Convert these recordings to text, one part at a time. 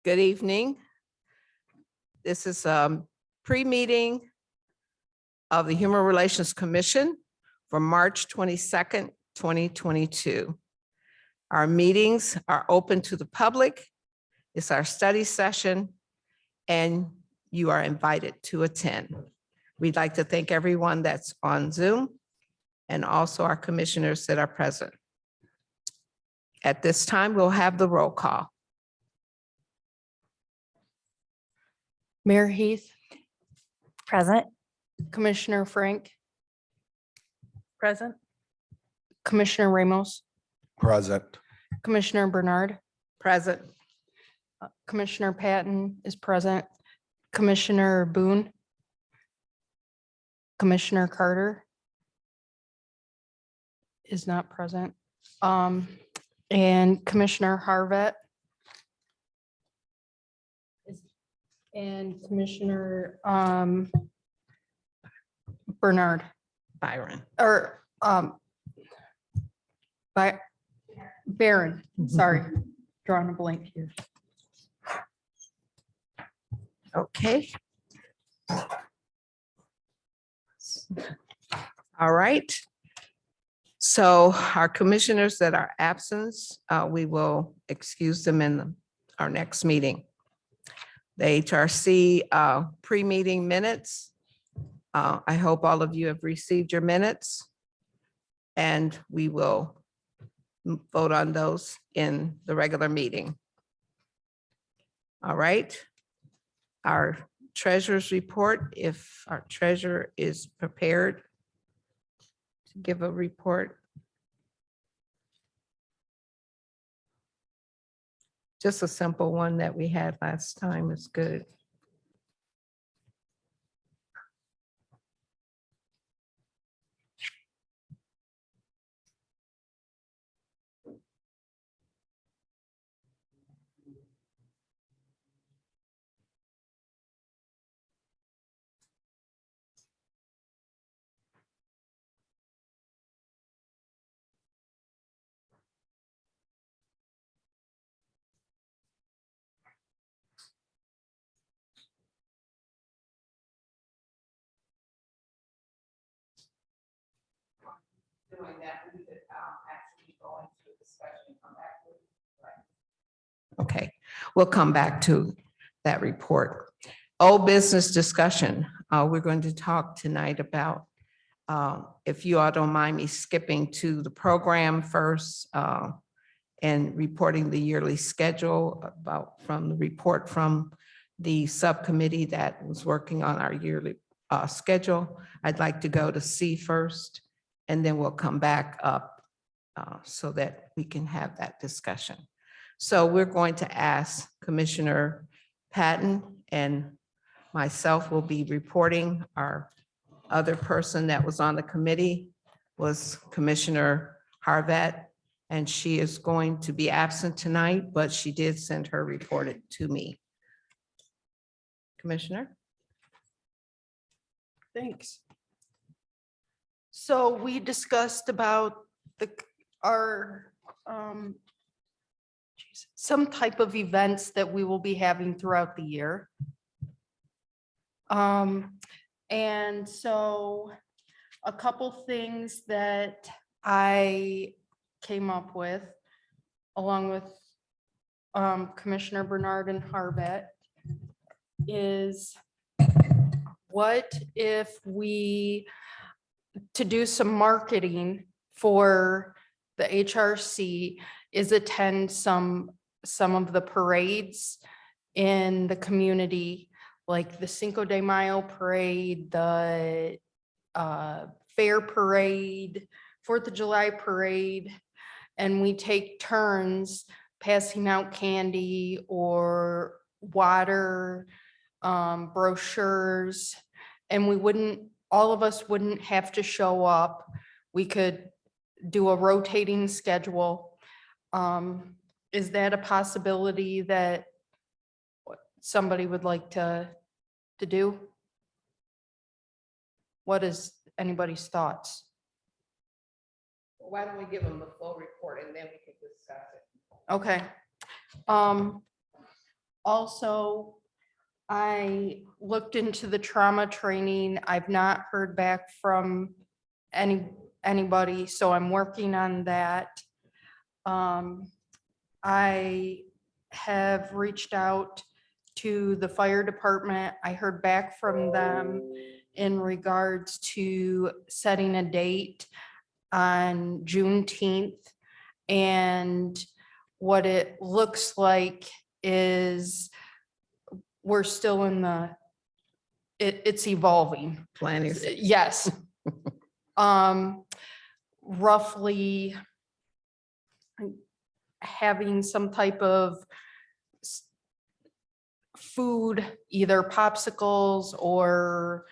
Good evening. This is pre-meeting of the Human Relations Commission for March 22nd, 2022. Our meetings are open to the public. It's our study session, and you are invited to attend. We'd like to thank everyone that's on Zoom and also our commissioners that are present. At this time, we'll have the roll call. Mayor Heath, Present. Commissioner Frank. Present. Commissioner Ramos, Present. Commissioner Bernard, Present. Commissioner Patton is present, Commissioner Boone, Commissioner Carter is not present, and Commissioner Harvet and Commissioner Bernard. Byron. Or by Baron, sorry, drawing a blank here. Okay. All right. So our commissioners that are absent, we will excuse them in our next meeting. The HRC pre-meeting minutes. I hope all of you have received your minutes, and we will vote on those in the regular meeting. All right. Our treasurer's report, if our treasurer is prepared to give a report. Just a simple one that we had last time is good. Doing that, we could actually go into a discussion and come back to it. Okay, we'll come back to that report. Old business discussion. We're going to talk tonight about, if you all don't mind me skipping to the program first and reporting the yearly schedule from the report from the subcommittee that was working on our yearly schedule. I'd like to go to C first, and then we'll come back up so that we can have that discussion. So we're going to ask Commissioner Patton, and myself will be reporting. Our other person that was on the committee was Commissioner Harvet, and she is going to be absent tonight, but she did send her report to me. Commissioner? Thanks. So we discussed about our some type of events that we will be having throughout the year. And so a couple things that I came up with along with Commissioner Bernard and Harvet is, what if we, to do some marketing for the HRC, is attend some of the parades in the community, like the Cinco de Mayo parade, the fair parade, 4th of July parade, and we take turns passing out candy or water, brochures, and we wouldn't, all of us wouldn't have to show up. We could do a rotating schedule. Is that a possibility that somebody would like to do? What is anybody's thoughts? Why don't we give them the full report and then we can discuss it? Okay. Also, I looked into the trauma training. I've not heard back from anybody, so I'm working on that. I have reached out to the fire department. I heard back from them in regards to setting a date on Juneteenth. And what it looks like is we're still in it's evolving. Planning. Yes. Roughly having some type of food, either popsicles or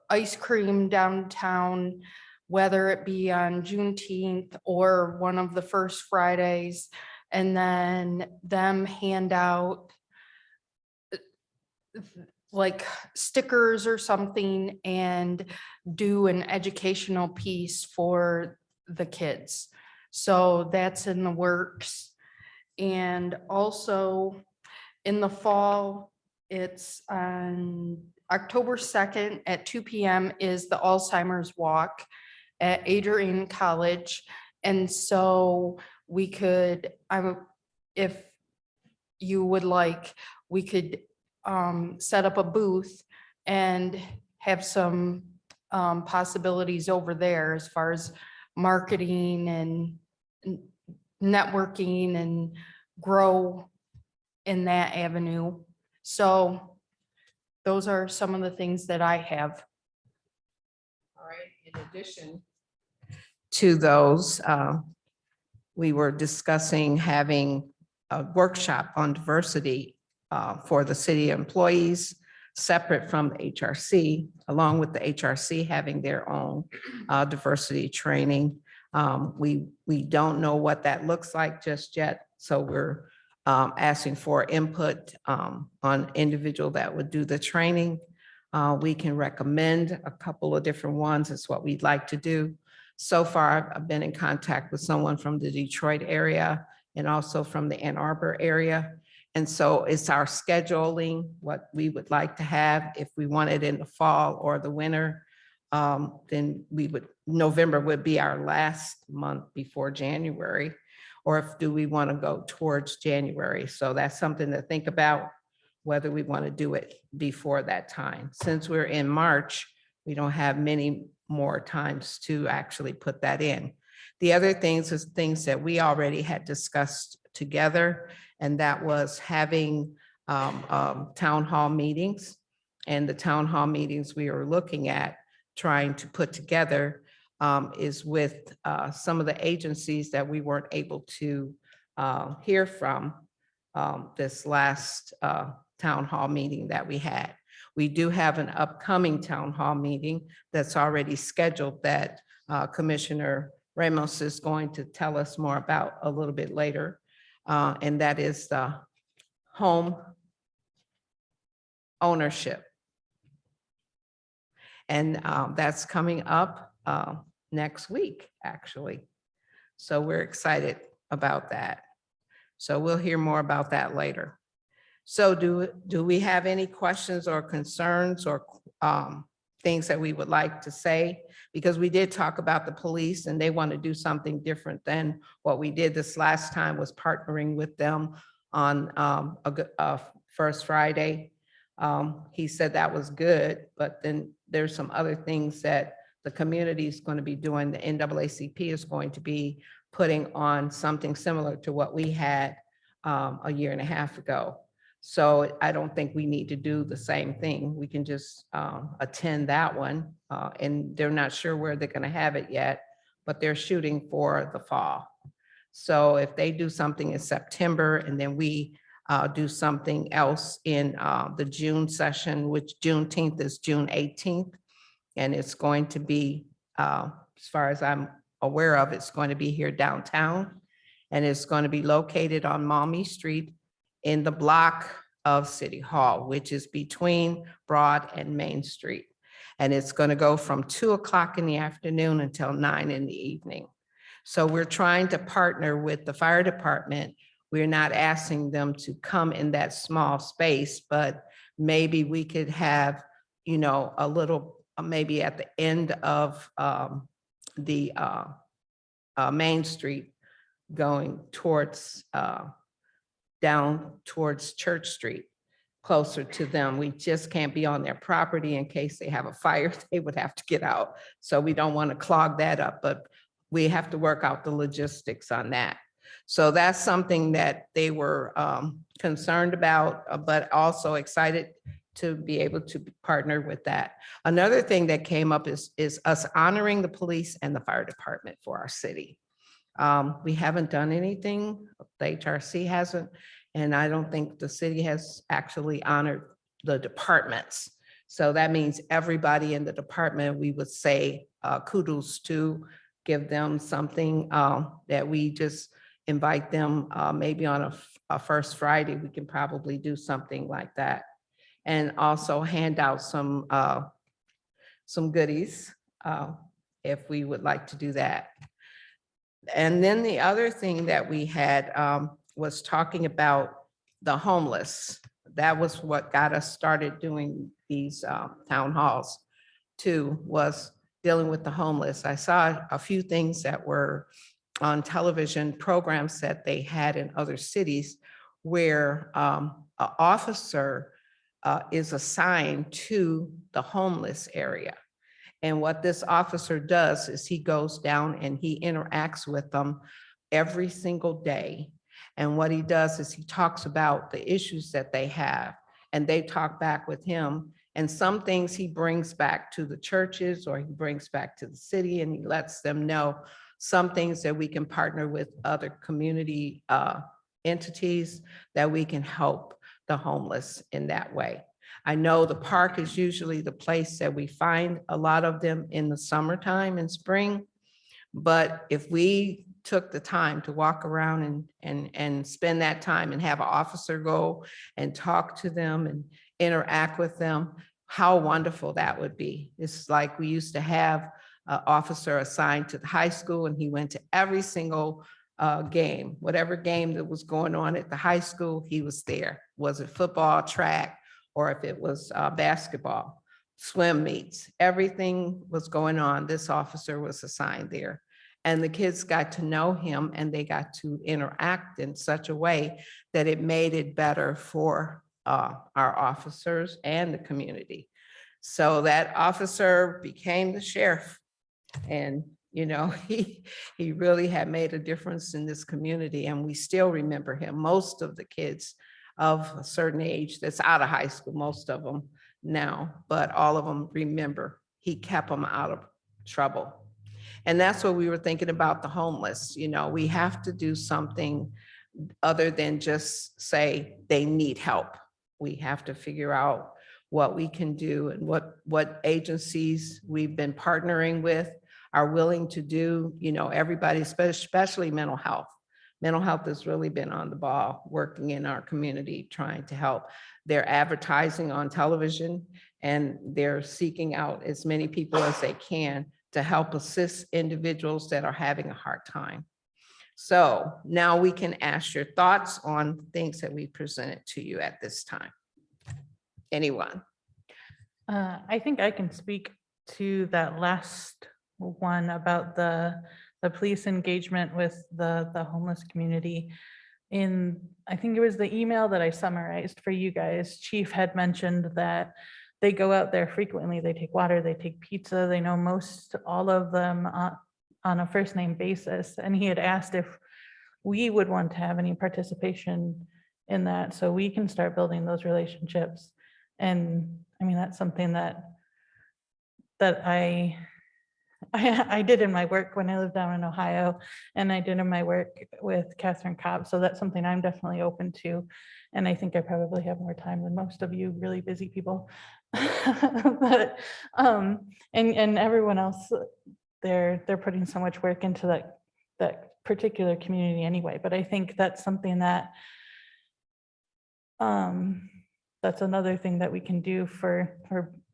ice cream downtown, whether it be on Juneteenth or one of the first Fridays, and then them hand out like stickers or something and do an educational piece for the kids. So that's in the works. And also in the fall, it's on October 2nd at 2 p.m. is the Alzheimer's Walk at Adrian College. And so we could, if you would like, we could set up a booth and have some possibilities over there as far as marketing and networking and grow in that avenue. So those are some of the things that I have. All right, in addition to those, we were discussing having a workshop on diversity for the city employees, separate from the HRC, along with the HRC having their own diversity training. We don't know what that looks like just yet, so we're asking for input on individual that would do the training. We can recommend a couple of different ones. It's what we'd like to do. So far, I've been in contact with someone from the Detroit area and also from the Ann Arbor area. And so it's our scheduling, what we would like to have. If we want it in the fall or the winter, then November would be our last month before January. Or if do we want to go towards January? So that's something to think about, whether we want to do it before that time. Since we're in March, we don't have many more times to actually put that in. The other things is things that we already had discussed together, and that was having town hall meetings. And the town hall meetings we are looking at trying to put together is with some of the agencies that we weren't able to hear from this last town hall meeting that we had. We do have an upcoming town hall meeting that's already scheduled that Commissioner Ramos is going to tell us more about a little bit later. And that is the home ownership. And that's coming up next week, actually. So we're excited about that. So we'll hear more about that later. So do we have any questions or concerns or things that we would like to say? Because we did talk about the police and they want to do something different than what we did this last time, was partnering with them on a First Friday. He said that was good, but then there's some other things that the community is going to be doing. The NAACP is going to be putting on something similar to what we had a year and a half ago. So I don't think we need to do the same thing. We can just attend that one. And they're not sure where they're going to have it yet, but they're shooting for the fall. So if they do something in September and then we do something else in the June session, which Juneteenth is June 18th. And it's going to be, as far as I'm aware of, it's going to be here downtown. And it's going to be located on Maumee Street in the block of City Hall, which is between Broad and Main Street. And it's going to go from 2 o'clock in the afternoon until 9 in the evening. So we're trying to partner with the fire department we're not asking them to come in that small space, but maybe we could have, you know, a little, maybe at the end of the Main Street going towards, down towards Church Street, closer to them. We just can't be on their property in case they have a fire, they would have to get out. So we don't want to clog that up, but we have to work out the logistics on that. So that's something that they were concerned about, but also excited to be able to partner with that. Another thing that came up is us honoring the police and the fire department for our city. We haven't done anything, the HRC hasn't, and I don't think the city has actually honored the departments. So that means everybody in the department, we would say kudos to, give them something that we just invite them, maybe on a first Friday, we can probably do something like that. And also hand out some goodies if we would like to do that. And then the other thing that we had was talking about the homeless. That was what got us started doing these town halls too, was dealing with the homeless. I saw a few things that were on television programs that they had in other cities where an officer is assigned to the homeless area. And what this officer does is he goes down and he interacts with them every single day. And what he does is he talks about the issues that they have, and they talk back with him. And some things he brings back to the churches, or he brings back to the city, and he lets them know some things that we can partner with other community entities that we can help the homeless in that way. I know the park is usually the place that we find a lot of them in the summertime and spring. But if we took the time to walk around and spend that time and have an officer go and talk to them and interact with them, how wonderful that would be. It's like we used to have an officer assigned to the high school, and he went to every single game, whatever game that was going on at the high school, he was there. Was it football, track, or if it was basketball, swim meets, everything was going on. This officer was assigned there. And the kids got to know him, and they got to interact in such a way that it made it better for our officers and the community. So that officer became the sheriff. And, you know, he really had made a difference in this community, and we still remember him. Most of the kids of a certain age that's out of high school, most of them now, but all of them remember he kept them out of trouble. And that's what we were thinking about the homeless. You know, we have to do something other than just say they need help. We have to figure out what we can do and what agencies we've been partnering with are willing to do. You know, everybody, especially mental health. Mental health has really been on the ball, working in our community, trying to help. They're advertising on television, and they're seeking out as many people as they can to help assist individuals that are having a hard time. So now we can ask your thoughts on things that we presented to you at this time. Anyone? I think I can speak to that last one about the police engagement with the homeless community. I think it was the email that I summarized for you guys, Chief had mentioned that they go out there frequently. They take water, they take pizza. They know most all of them on a first name basis. And he had asked if we would want to have any participation in that, so we can start building those relationships. And I mean, that's something that I did in my work when I lived down in Ohio, and I did in my work with Catherine Cobb. So that's something I'm definitely open to. And I think I probably have more time than most of you really busy people. But and everyone else, they're putting so much work into that particular community anyway. But I think that's something that that's another thing that we can do for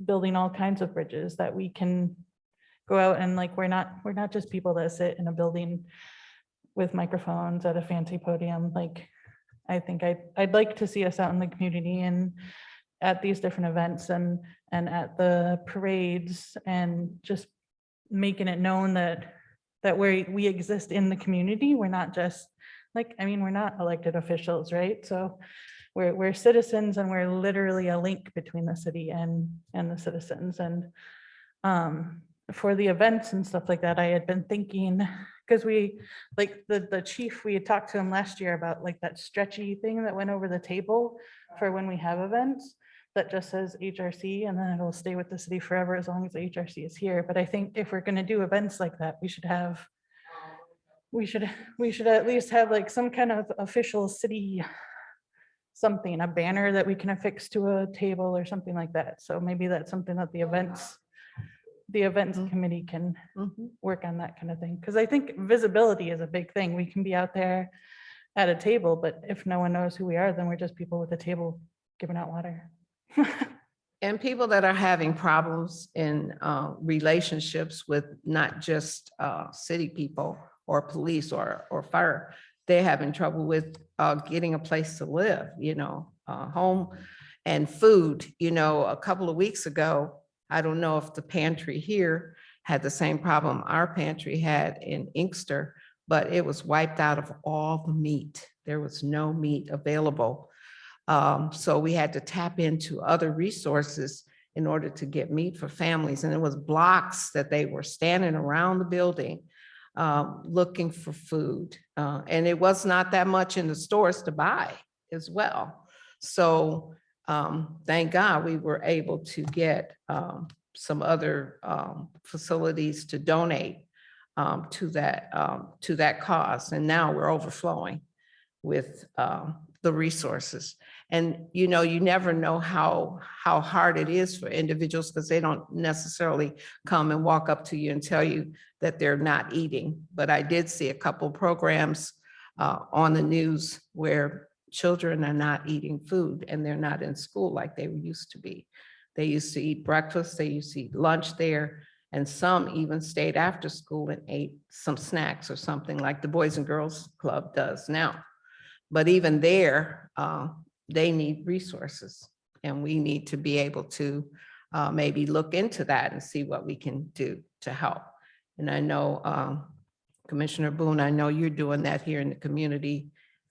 building all kinds of bridges, that we can go out and, like, we're not just people that sit in a building with microphones at a fancy podium. Like, I think I'd like to see us out in the community and at these different events and at the parades and just making it known that we exist in the community. We're not just like, I mean, we're not elected officials, right? So we're citizens and we're literally a link between the city and the citizens. And for the events and stuff like that, I had been thinking, because we, like the chief, we had talked to him last year about like that stretchy thing that went over the table for when we have events that just says HRC and then it'll stay with the city forever as long as the HRC is here. But I think if we're gonna do events like that, we should at least have like some kind of official city something, a banner that we can affix to a table or something like that. So maybe that's something that the events committee can Mhm. work on, that kind of thing. Because I think visibility is a big thing. We can be out there at a table, but if no one knows who we are, then we're just people with a table giving out water. And people that are having problems in relationships with not just city people or police or fire, they're having trouble with getting a place to live, home and food. A couple of weeks ago, I don't know if the pantry here had the same problem our pantry had in Inkster, but it was wiped out of all the meat. There was no meat available. So we had to tap into other resources in order to get meat for families. And it was blocks that they were standing around the building looking for food. And it was not that much in the stores to buy as well. So thank God we were able to get some other facilities to donate to that cause. And now we're overflowing with the resources. And you never know how hard it is for individuals because they don't necessarily come and walk up to you and tell you that they're not eating. But I did see a couple programs on the news where children are not eating food and they're not in school like they used to be. They used to eat breakfast, they used to eat lunch there, and some even stayed after school and ate some snacks or something like the Boys and Girls Club does now. But even there, they need resources, and we need to be able to maybe look into that and see what we can do to help. And I know, Commissioner Boone, I know you're doing that here in the community,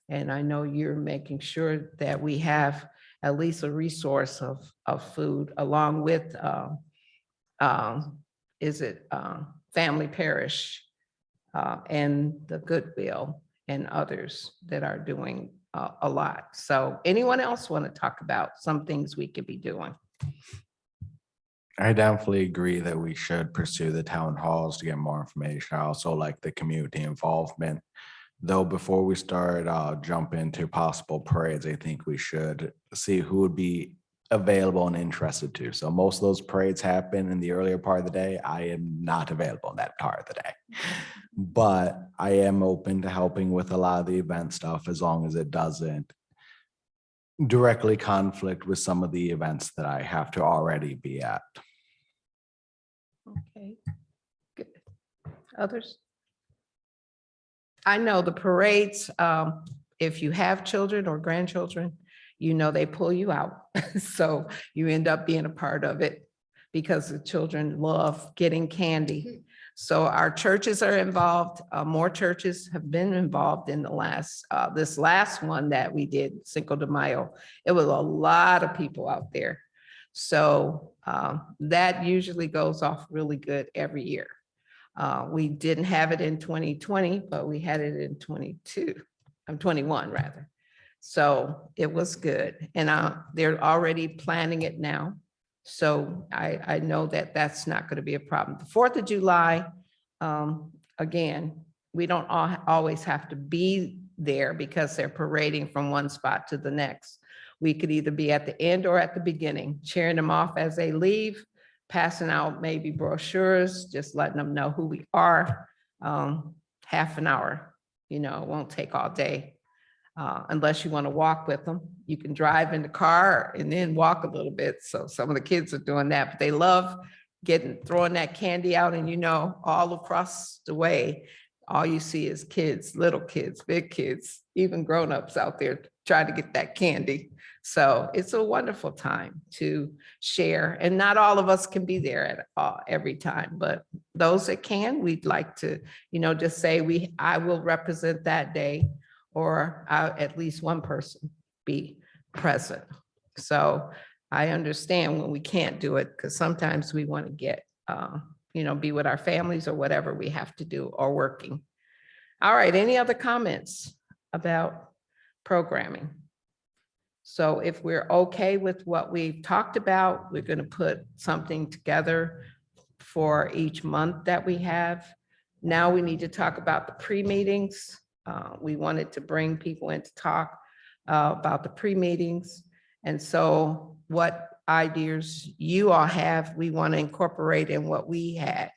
and I know you're making sure that we have at least a resource of food along with, Family Parish and the Goodwill and others that are doing a lot. So anyone else want to talk about some things we could be doing? I definitely agree that we should pursue the town halls to get more information. I also like the community involvement. Though before we start jump into possible parades, I think we should see who would be available and interested to. So most of those parades happen in the earlier part of the day. I am not available in that part of the day. But I am open to helping with a lot of the event stuff as long as it doesn't directly conflict with some of the events that I have to already be at. Okay, good. Others? I know the parades, if you have children or grandchildren, they pull you out. So you end up being a part of it because the children love getting candy. So our churches are involved. More churches have been involved in this last one that we did, Cinco de Mayo. It was a lot of people out there. So that usually goes off really good every year. We didn't have it in 2020, but we had it in 21 rather. So it was good. And they're already planning it now. So I know that that's not going to be a problem. The 4th of July, again, we don't always have to be there because they're parading from one spot to the next. We could either be at the end or at the beginning, cheering them off as they leave, passing out maybe brochures, just letting them know who we are. Half an hour, it won't take all day. Unless you want to walk with them. You can drive in the car and then walk a little bit. So some of the kids are doing that, but they love throwing that candy out and all across the way. all you see is kids, little kids, big kids, even grownups out there trying to get that candy. So it's a wonderful time to share, and not all of us can be there at every time, but those that can, we'd like to, just say I will represent that day, or at least one person be present. So I understand when we can't do it, because sometimes we want to get, be with our families or whatever we have to do, or working. All right, any other comments about programming? So if we're okay with what we've talked about, we're going to put something together for each month that we have. Now we need to talk about the pre-meetings. We wanted to bring people in to talk about the pre-meetings. And so what ideas you all have, we want to incorporate in what we had.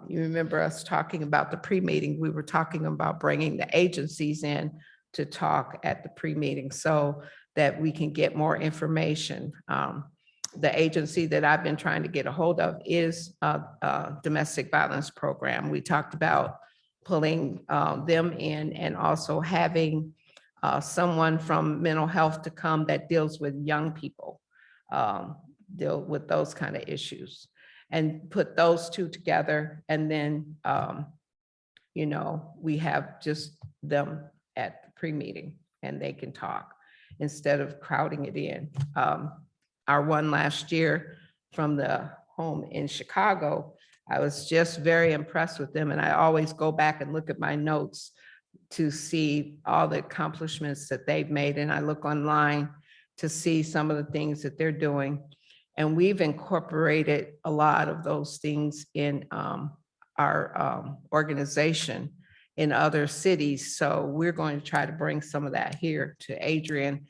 You remember us talking about the pre-meeting, we were talking about bringing the agencies in to talk at the pre-meeting so that we can get more information. The agency that I've been trying to get a hold of is a domestic violence program. We talked about pulling them in, and also having someone from mental health to come that deals with young people, deal with those kind of issues, and put those two together. And then, we have just them at the pre-meeting and they can talk instead of crowding it in. Our one last year from the home in Chicago, I was just very impressed with them. And I always go back and look at my notes to see all the accomplishments that they've made. And I look online to see some of the things that they're doing. And we've incorporated a lot of those things in our organization in other cities. So we're going to try to bring some of that here to Adrian,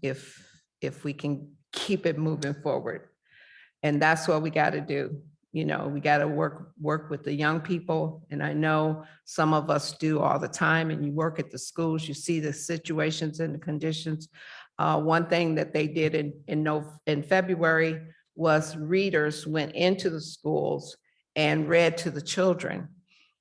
if we can keep it moving forward. And that's what we got to do. We got to work with the young people. And I know some of us do all the time, and you work at the schools, you see the situations and the conditions. One thing that they did in February was readers went into the schools and read to the children.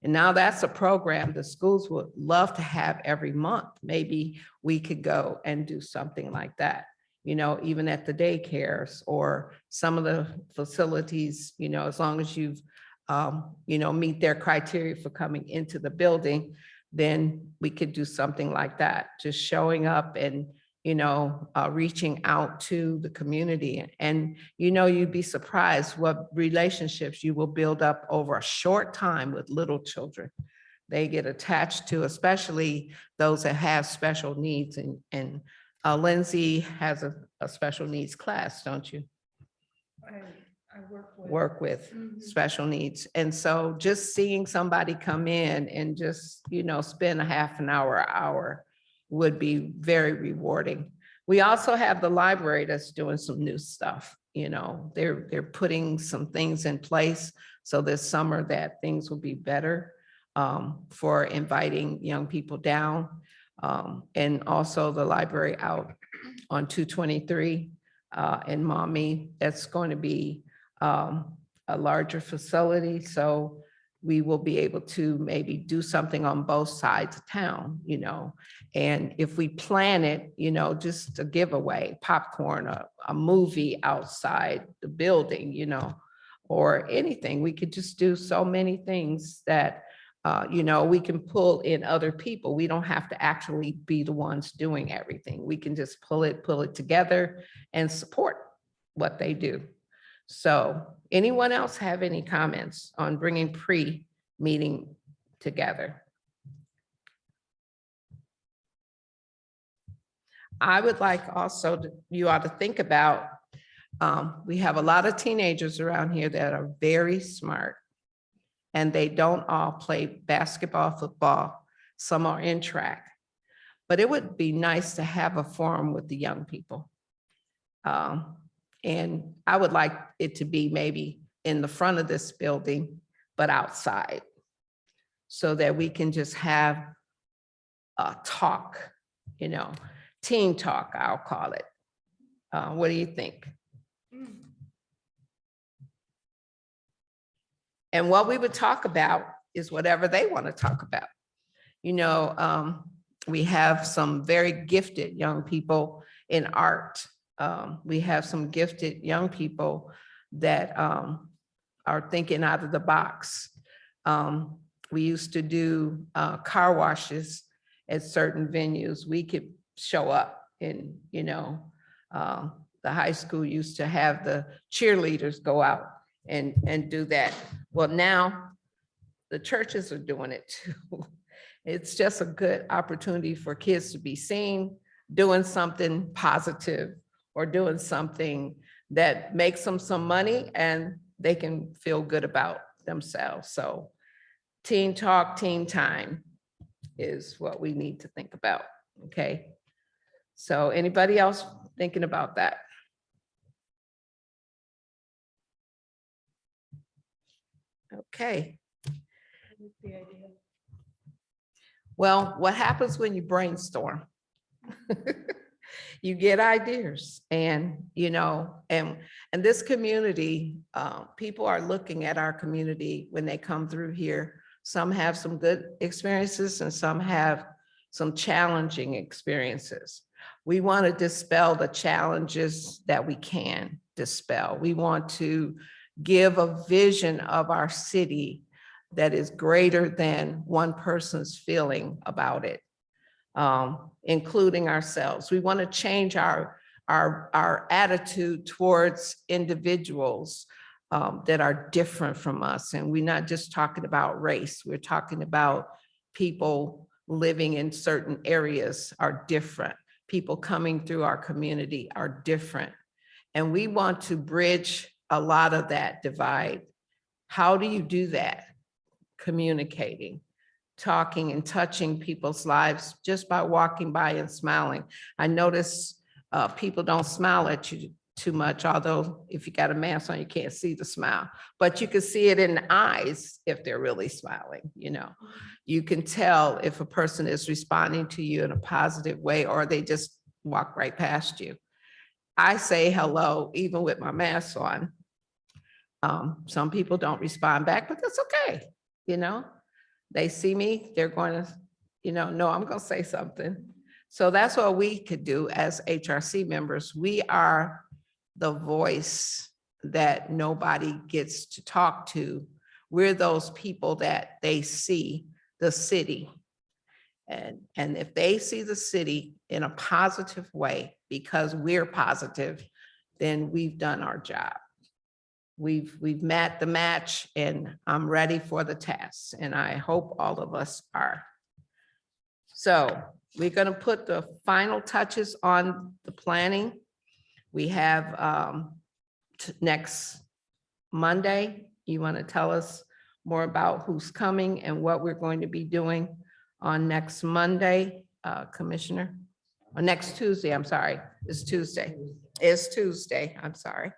And now that's a program the schools would love to have every month. Maybe we could go and do something like that, even at the daycares or some of the facilities, as long as you've, meet their criteria for coming into the building, then we could do something like that, just showing up and, reaching out to the community. And, you'd be surprised what relationships you will build up over a short time with little children. They get attached to, especially those that have special needs. And Lindsay has a special needs class, don't you? I Work with special needs. And so just seeing somebody come in and just, spend a half an hour would be very rewarding. We also have the library that's doing some new stuff. They're putting some things in place so this summer that things will be better for inviting young people down. And also the library out on 223 in Maumee, that's going to be a larger facility. So we will be able to maybe do something on both sides of town, and if we plan it, just a giveaway, popcorn, a movie outside the building, or anything. We could just do so many things that, we can pull in other people. We don't have to actually be the ones doing everything. We can just pull it together and support what they do. So anyone else have any comments on bringing pre-meeting together? I would like also you ought to think about, we have a lot of teenagers around here that are very smart, and they don't all play basketball, football. Some are in track, but it would be nice to have a forum with the young people. And I would like it to be maybe in the front of this building, but outside, so that we can just have a talk, team talk, I'll call it. What do you think? And what we would talk about is whatever they want to talk about. You know, we have some very gifted young people in art. We have some gifted young people that are thinking out of the box. We used to do car washes at certain venues. We could show up and, you know, the high school used to have the cheerleaders go out and do that. Well, now the churches are doing it too. It's just a good opportunity for kids to be seen, doing something positive or doing something that makes them some money and they can feel good about themselves. So teen talk, teen time is what we need to think about, okay? So anybody else thinking about that? Okay. Well, what happens when you brainstorm? You get ideas and, you know, and this community, people are looking at our community when they come through here. Some have some good experiences and some have some challenging experiences. We want to dispel the challenges that we can dispel. We want to give a vision of our city that is greater than one person's feeling about it, including ourselves. We want to change our attitude towards individuals that are different from us. And we're not just talking about race, we're talking about people living in certain areas are different. People coming through our community are different. And we want to bridge a lot of that divide. How do you do that? Communicating, talking and touching people's lives just by walking by and smiling. I notice people don't smile at you too much, although if you got a mask on, you can't see the smile, but you can see it in the eyes if they're really smiling, you know. You can tell if a person is responding to you in a positive way or they just walk right past you. I say hello even with my mask on. Some people don't respond back, but that's okay. You know, they see me, they're going to, you know, I'm going to say something. So that's what we could do as HRC members. We are the voice that nobody gets to talk to. We're those people that they see the city. And if they see the city in a positive way, because we're positive, then we've done our job. We've met the match and I'm ready for the task. And I hope all of us are. So we're going to put the final touches on the planning. We have next Monday. You want to tell us more about who's coming and what we're going to be doing on next Monday, Commissioner? Or next Tuesday, I'm sorry. It's Tuesday. It's Tuesday, I'm sorry.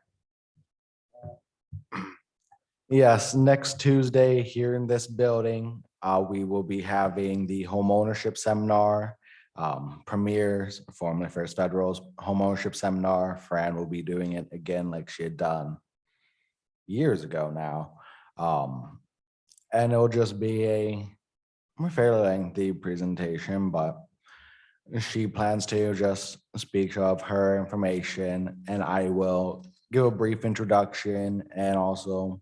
Yes, next Tuesday here in this building, we will be having the home ownership seminar. Premier's formerly First Federal's home ownership seminar. Fran will be doing it again like she had done years ago now. And it'll just be a fairly lengthy presentation, but she plans to just speak of her information and I will give a brief introduction and also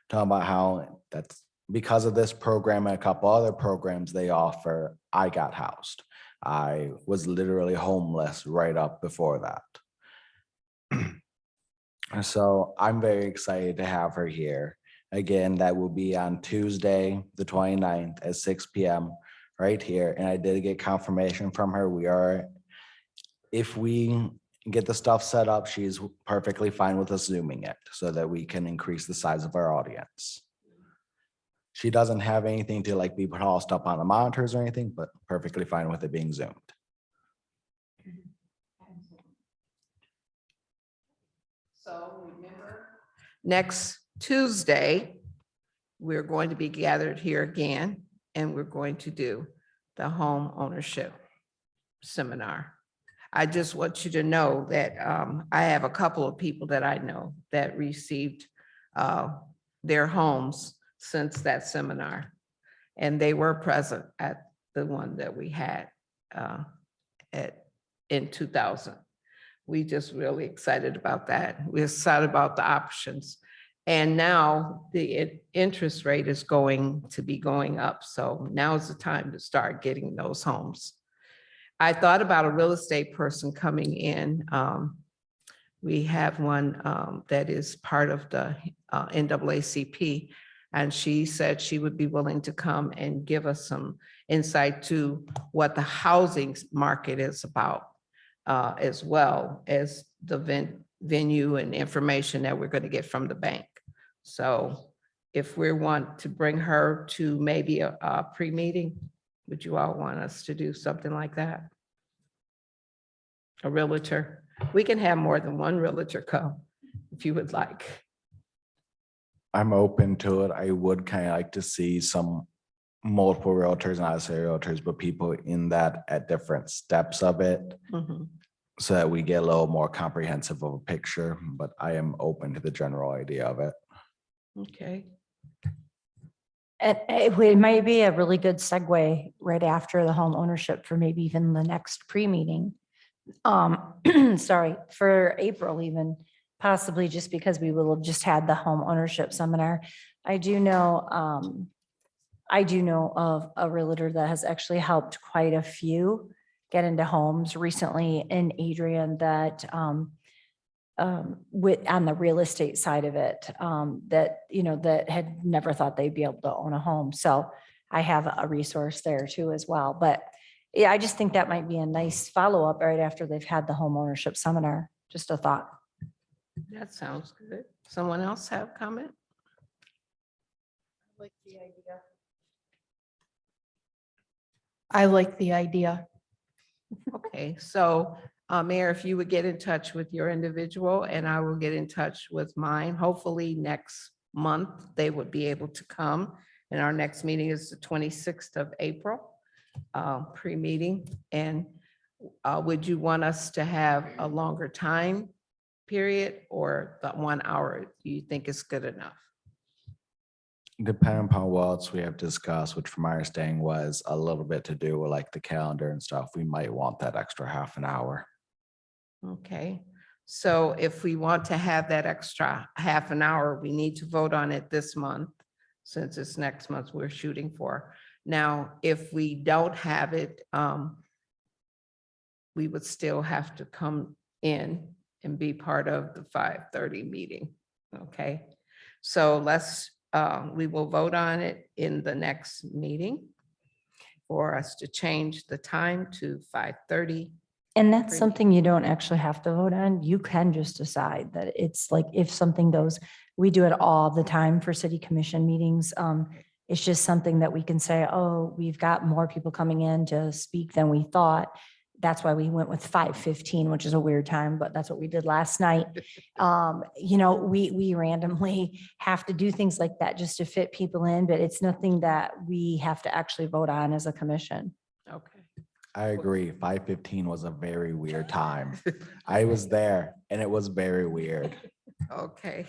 talk about how that's because of this program and a couple other programs they offer, I got housed. I was literally homeless right up before that. So I'm very excited to have her here. Again, that will be on Tuesday, the 29th at 6 p.m. right here. And I did get confirmation from her. If we get the stuff set up, she's perfectly fine with us Zooming it so that we can increase the size of our audience. She doesn't have anything to like be tossed up on the monitors or anything, but perfectly fine with it being Zoomed. So remember, next Tuesday, we're going to be gathered here again, and we're going to do the home ownership seminar. I just want you to know that I have a couple of people that I know that received their homes since that seminar. And they were present at the one that we had in 2000. We just really excited about that. We're excited about the options. And now the interest rate is going to be going up. So now is the time to start getting those homes. I thought about a real estate person coming in. We have one that is part of the NAACP. And she said she would be willing to come and give us some insight to what the housing market is about, as well as the venue and information that we're going to get from the bank. So if we want to bring her to maybe a pre-meeting, would you all want us to do something like that? A realtor? We can have more than one realtor come if you would like. I'm open to it. I would kind of like to see some multiple realtors, not necessarily realtors, but people in that at different steps of it, Mhm. so that we get a little more comprehensive of a picture, but I am open to the general idea of it. Okay. It might be a really good segue right after the home ownership for maybe even the next pre-meeting. Sorry, for April even, possibly just because we will have just had the home ownership seminar. I do know of a realtor that has actually helped quite a few get into homes recently in Adrian that with on the real estate side of it, that, you know, that had never thought they'd be able to own a home. So I have a resource there too as well. But yeah, I just think that might be a nice follow-up right after they've had the home ownership seminar. Just a thought. That sounds good. Someone else have comment? Like the idea. I like the idea. Okay, so Mayor, if you would get in touch with your individual and I will get in touch with mine. Hopefully next month, they would be able to come. And our next meeting is the 26th of April, pre-meeting. And would you want us to have a longer time period or the 1 hour? Do you think is good enough? Depending upon what else we have discussed, which from my understanding was a little bit to do with like the calendar and stuff, we might want that extra half an hour. Okay, so if we want to have that extra half an hour, we need to vote on it this month, since it's next month we're shooting for. Now, if we don't have it, we would still have to come in and be part of the 5:30 meeting, okay? So we will vote on it in the next meeting for us to change the time to 5:30. And that's something you don't actually have to vote on. You can just decide that it's like if something goes, we do it all the time for city commission meetings. It's just something that we can say, oh, we've got more people coming in to speak than we thought. That's why we went with 5:15, which is a weird time, but that's what we did last night. You know, we randomly have to do things like that just to fit people in, but it's nothing that we have to actually vote on as a commission. Okay. I agree. 5:15 was a very weird time. I was there and it was very weird. Okay.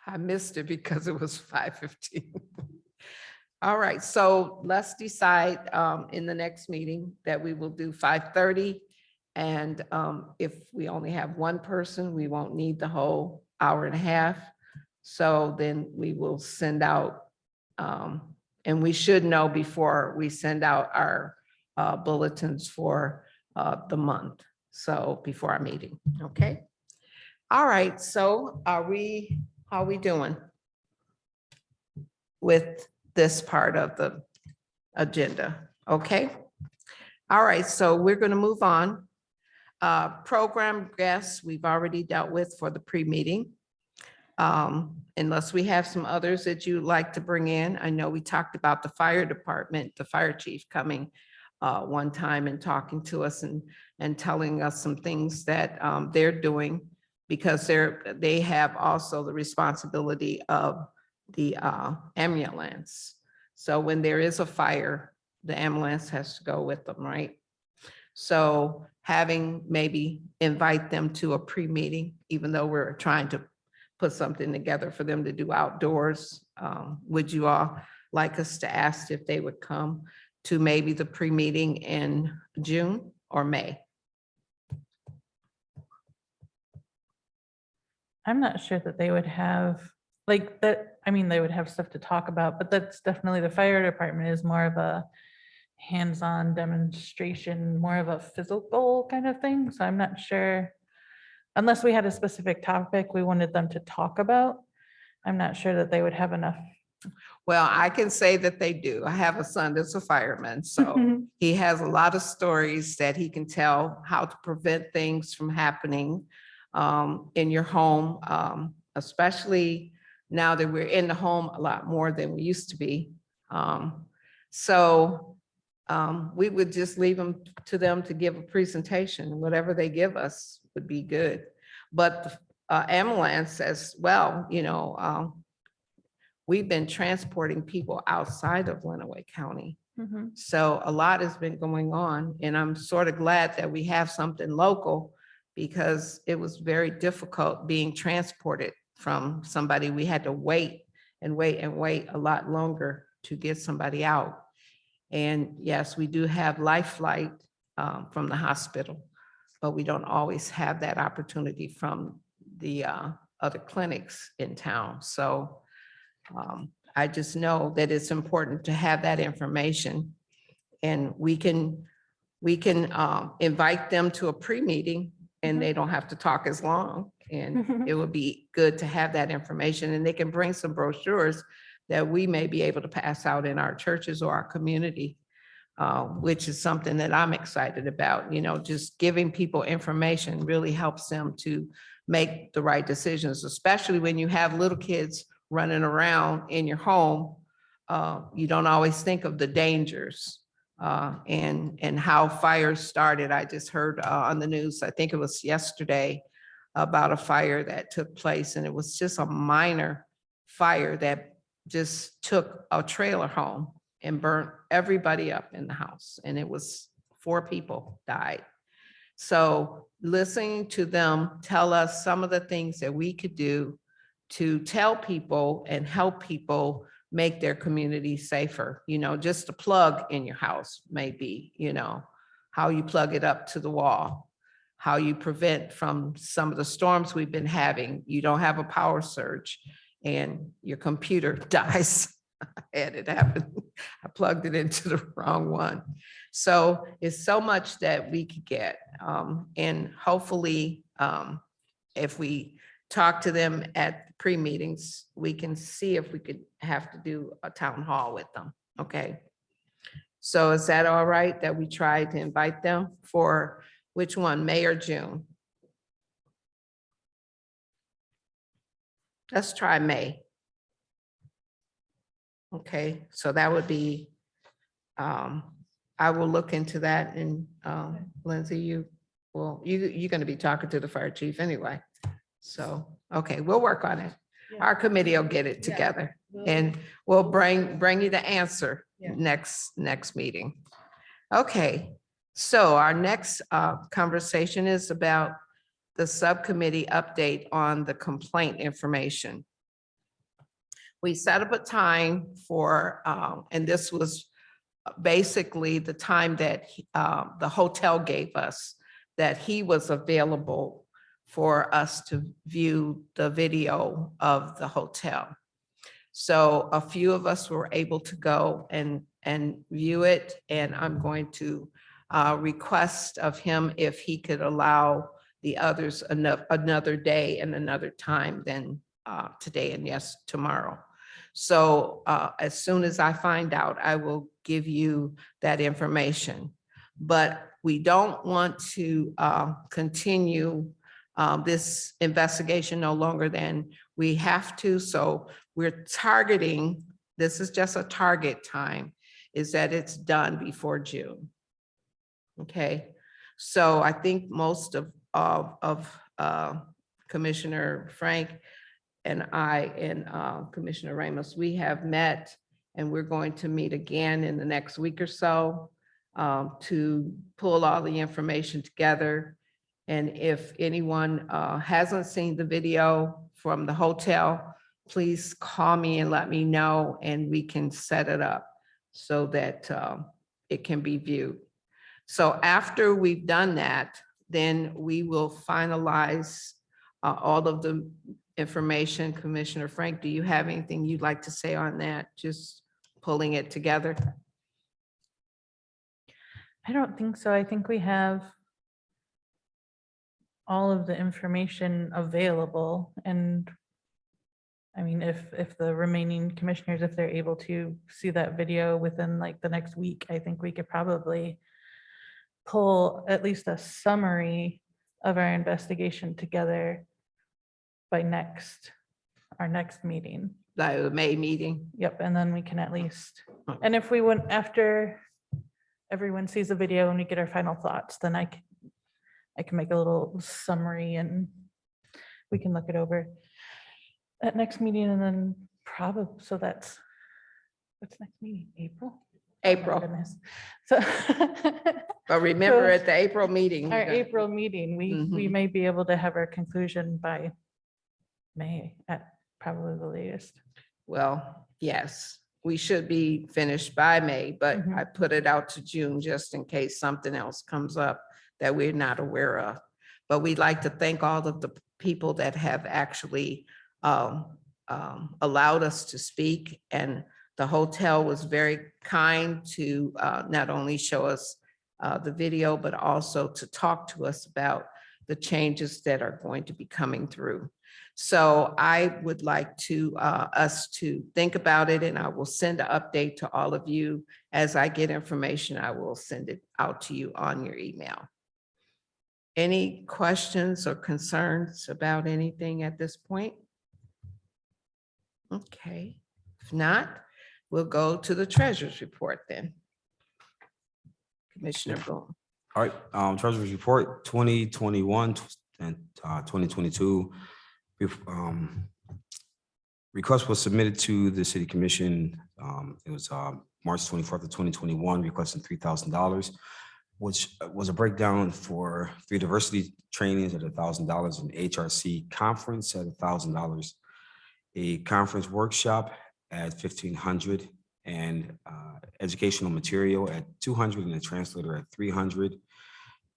I missed it because it was 5:15. All right, so let's decide in the next meeting that we will do 5:30. And if we only have one person, we won't need the whole hour and a half. So then we will send out, and we should know before we send out our bulletins for the month. So before our meeting, okay? All right, so how are we doing with this part of the agenda? Okay. All right, so we're going to move on. Program guests, we've already dealt with for the pre-meeting. Unless we have some others that you'd like to bring in. I know we talked about the fire department, the fire chief coming one time and talking to us and telling us some things that they're doing, because they have also the responsibility of the ambulance. So when there is a fire, the ambulance has to go with them, right? So having maybe invite them to a pre-meeting, even though we're trying to put something together for them to do outdoors. Would you all like us to ask if they would come to maybe the pre-meeting in June or May? I'm not sure that they would have, like, that, I mean, they would have stuff to talk about, but that's definitely, the fire department is more of a hands-on demonstration, more of a physical kind of thing, so I'm not sure. Unless we had a specific topic we wanted them to talk about, I'm not sure that they would have enough. Well, I can say that they do. I have a son that's a fireman, so he has a lot of stories that he can tell how to prevent things from happening in your home, especially now that we're in the home a lot more than we used to be. So we would just leave them to give a presentation. Whatever they give us would be good. But ambulance as well, you know, we've been transporting people outside of Lenawee County. So a lot has been going on, and I'm sort of glad that we have something local because it was very difficult being transported from somebody. We had to wait and wait and wait a lot longer to get somebody out. And yes, we do have life flight from the hospital, but we don't always have that opportunity from the other clinics in town. So I just know that it's important to have that information, and we can invite them to a pre-meeting and they don't have to talk as long. And it would be good to have that information, and they can bring some brochures that we may be able to pass out in our churches or our community, which is something that I'm excited about. You know, just giving people information really helps them to make the right decisions, especially when you have little kids running around in your home. You don't always think of the dangers and how fires started. I just heard on the news, I think it was yesterday, about a fire that took place, and it was just a minor fire that just took a trailer home and burnt everybody up in the house. And it was 4 people died. So listening to them tell us some of the things that we could do to tell people and help people make their community safer, you know, just a plug in your house, maybe, you know, how you plug it up to the wall, how you prevent from some of the storms we've been having. You don't have a power surge and your computer dies. And it happened. I plugged it into the wrong one. So it's so much that we could get. And hopefully, if we talk to them at pre-meetings, we can see if we could have to do a town hall with them. Okay. So is that all right that we try to invite them for which one, May or June? Let's try May. Okay, so that would be, I will look into that, and Lindsay, you're going to be talking to the fire chief anyway. So, okay, we'll work on it. Our committee will get it together, and we'll bring you the answer next meeting. Okay, so our next conversation is about the subcommittee update on the complaint information. We set up a time for, and this was basically the time that the hotel gave us, that he was available for us to view the video of the hotel. So a few of us were able to go and view it, and I'm going to request of him if he could allow the others another day and another time than today and yes, tomorrow. So as soon as I find out, I will give you that information. But we don't want to continue this investigation no longer than we have to. So we're targeting, this is just a target time, is that it's done before June. Okay, so I think most of Commissioner Frank and I and Commissioner Ramos, we have met, and we're going to meet again in the next week or so to pull all the information together. And if anyone hasn't seen the video from the hotel, please call me and let me know, and we can set it up so that it can be viewed. So after we've done that, then we will finalize all of the information. Commissioner Frank, do you have anything you'd like to say on that? Just pulling it together? I don't think so. I think we have all of the information available, and I mean, if the remaining commissioners, if they're able to see that video within like the next week, I think we could probably pull at least a summary of our investigation together by our next meeting. Like the May meeting? Yep, and then we can at least, and if we went after everyone sees the video and we get our final thoughts, then I can make a little summary and we can look it over at next meeting, and then probably, so that's, what's next meeting, April? Oh my April. goodness. So But remember, So, at the April meeting. our we're gonna- April meeting, we Mhm. may be able to have our conclusion by May at probably the latest. Well, yes, we should be finished by May, but Mhm. I put it out to June just in case something else comes up that we're not aware of. But we'd like to thank all of the people that have actually allowed us to speak. And the hotel was very kind to not only show us the video, but also to talk to us about the changes that are going to be coming through. So I would like to us to think about it, and I will send an update to all of you. As I get information, I will send it out to you on your email. Any questions or concerns about anything at this point? Okay, if not, we'll go to the treasurer's report then. Commissioner Boone. All right, Treasurer's Report 2021 and 2022. Request was submitted to the City Commission. It was March 24th of 2021, requesting $3,000, which was a breakdown for 3 diversity trainings at $1,000, an HRC conference at $1,000, a conference workshop at $1,500, and educational material at $200, and a translator at $300.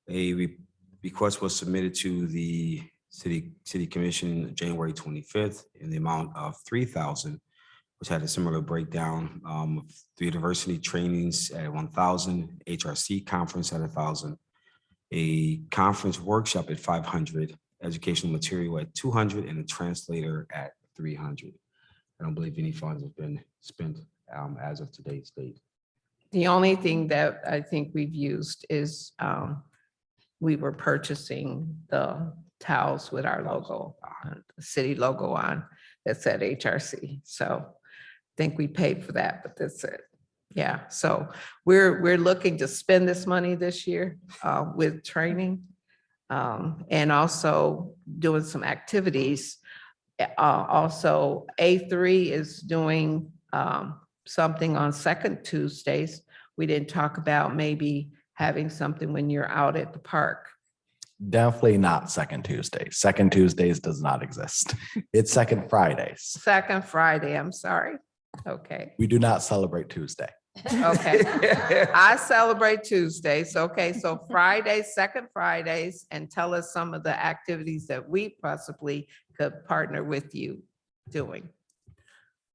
A request was submitted to the City Commission January 25th in the amount of $3,000, which had a similar breakdown of 3 diversity trainings at $1,000, HRC conference at $1,000, a conference workshop at $500, educational material at $200, and a translator at $300. I don't believe any funds have been spent as of today's date. The only thing that I think we've used is we were purchasing the towels with our logo, the city logo on, that said HRC. So I think we paid for that, but that's it. Yeah, so we're looking to spend this money this year with training and also doing some activities. Also, A3 is doing something on second Tuesdays. We didn't talk about maybe having something when you're out at the park. Definitely not second Tuesdays. Second Tuesdays does not exist. It's second Fridays. Second Friday, I'm sorry. Okay, We do not celebrate Tuesday. okay. I celebrate Tuesdays. Okay, so Fridays, second Fridays, and tell us some of the activities that we possibly could partner with you doing.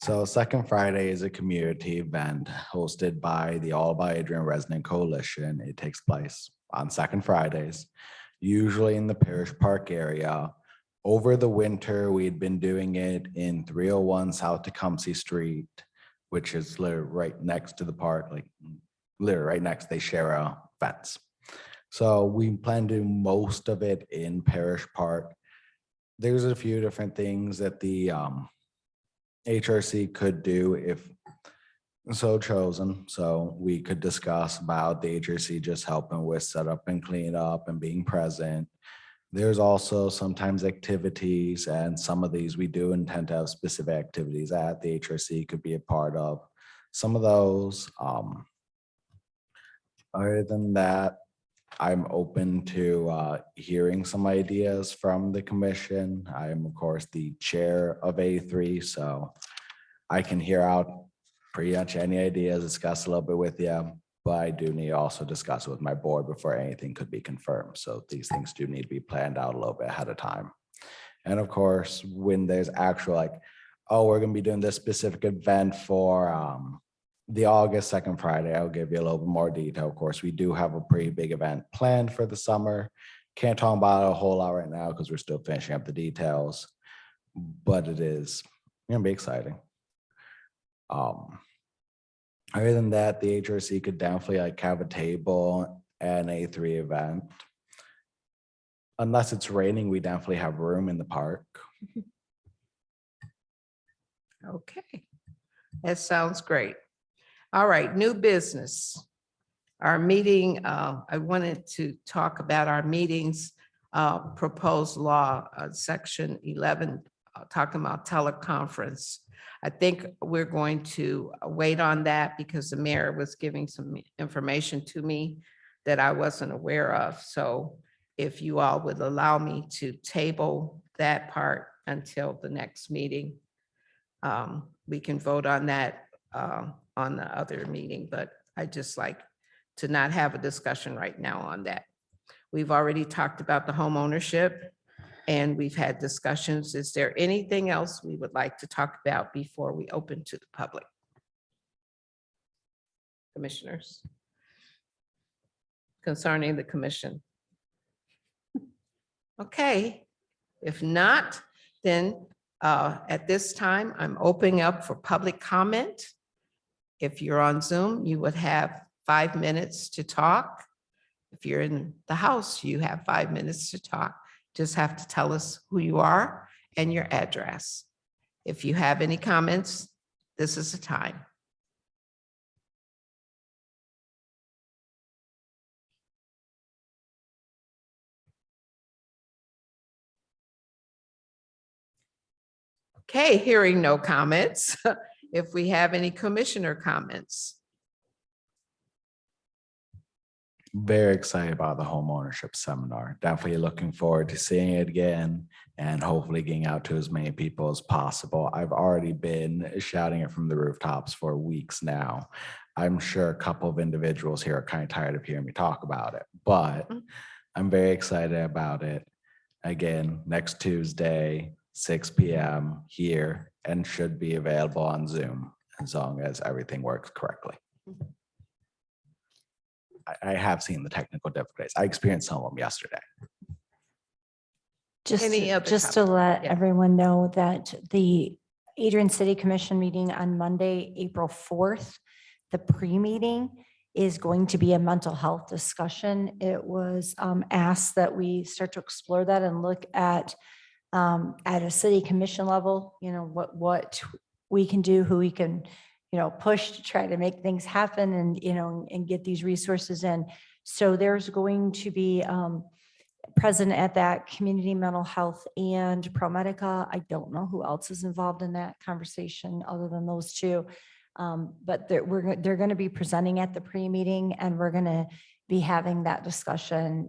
So Second Friday is a community event hosted by the All by Adrian Resident Coalition. It takes place on second Fridays, usually in the Parish Park area. Over the winter, we had been doing it in 301 South Tecumseh Street, which is literally right next to the park, like literally right next, they share a fence. So we plan to do most of it in Parish Park. There's a few different things that the HRC could do if so chosen. So we could discuss about the HRC just helping with setup and clean up and being present. There's also sometimes activities, and some of these we do intend to have specific activities that the HRC could be a part of. Some of those, other than that, I'm open to hearing some ideas from the commission. I am, of course, the chair of A3, so I can hear out pretty much any ideas, discuss a little bit with you, but I do need to also discuss it with my board before anything could be confirmed. So these things do need to be planned out a little bit ahead of time. And of course, when there's actual like, oh, we're gonna be doing this specific event for the August second Friday, I'll give you a little bit more detail. Of course, we do have a pretty big event planned for the summer. Can't talk about it a whole lot right now because we're still finishing up the details, but it is gonna be exciting. Other than that, the HRC could definitely like have a table at an A3 event. Unless it's raining, we definitely have room in the park. Okay, that sounds great. All right, new business. Our meeting, I wanted to talk about our meetings, proposed law, section 11, talking about teleconference. I think we're going to wait on that because the mayor was giving some information to me that I wasn't aware of. So if you all would allow me to table that part until the next meeting, we can vote on that on the other meeting, but I just like to not have a discussion right now on that. We've already talked about the home ownership and we've had discussions. Is there anything else we would like to talk about before we open to the public? Commissioners? Concerning the commission? Okay, if not, then at this time, I'm opening up for public comment. If you're on Zoom, you would have 5 minutes to talk. If you're in the house, you have 5 minutes to talk. Just have to tell us who you are and your address. If you have any comments, this is the time. Okay, hearing no comments. If we have any commissioner comments. Very excited about the home ownership seminar. Definitely looking forward to seeing it again and hopefully getting out to as many people as possible. I've already been shouting it from the rooftops for weeks now. I'm sure a couple of individuals here are kind of tired of hearing me talk about it, but I'm very excited about it. Again, next Tuesday, 6 p.m. here, and should be available on Zoom as long as everything works correctly. I have seen the technical difficulties. I experienced some of them yesterday. Any other Just to let Yeah. everyone know that the Adrian City Commission meeting on Monday, April 4th, the pre-meeting is going to be a mental health discussion. It was asked that we start to explore that and look at a city commission level, you know, what we can do, who we can, you know, push to try to make things happen and, you know, and get these resources in. So there's going to be present at that community mental health and ProMedica. I don't know who else is involved in that conversation other than those two. But they're going to be presenting at the pre-meeting and we're going to be having that discussion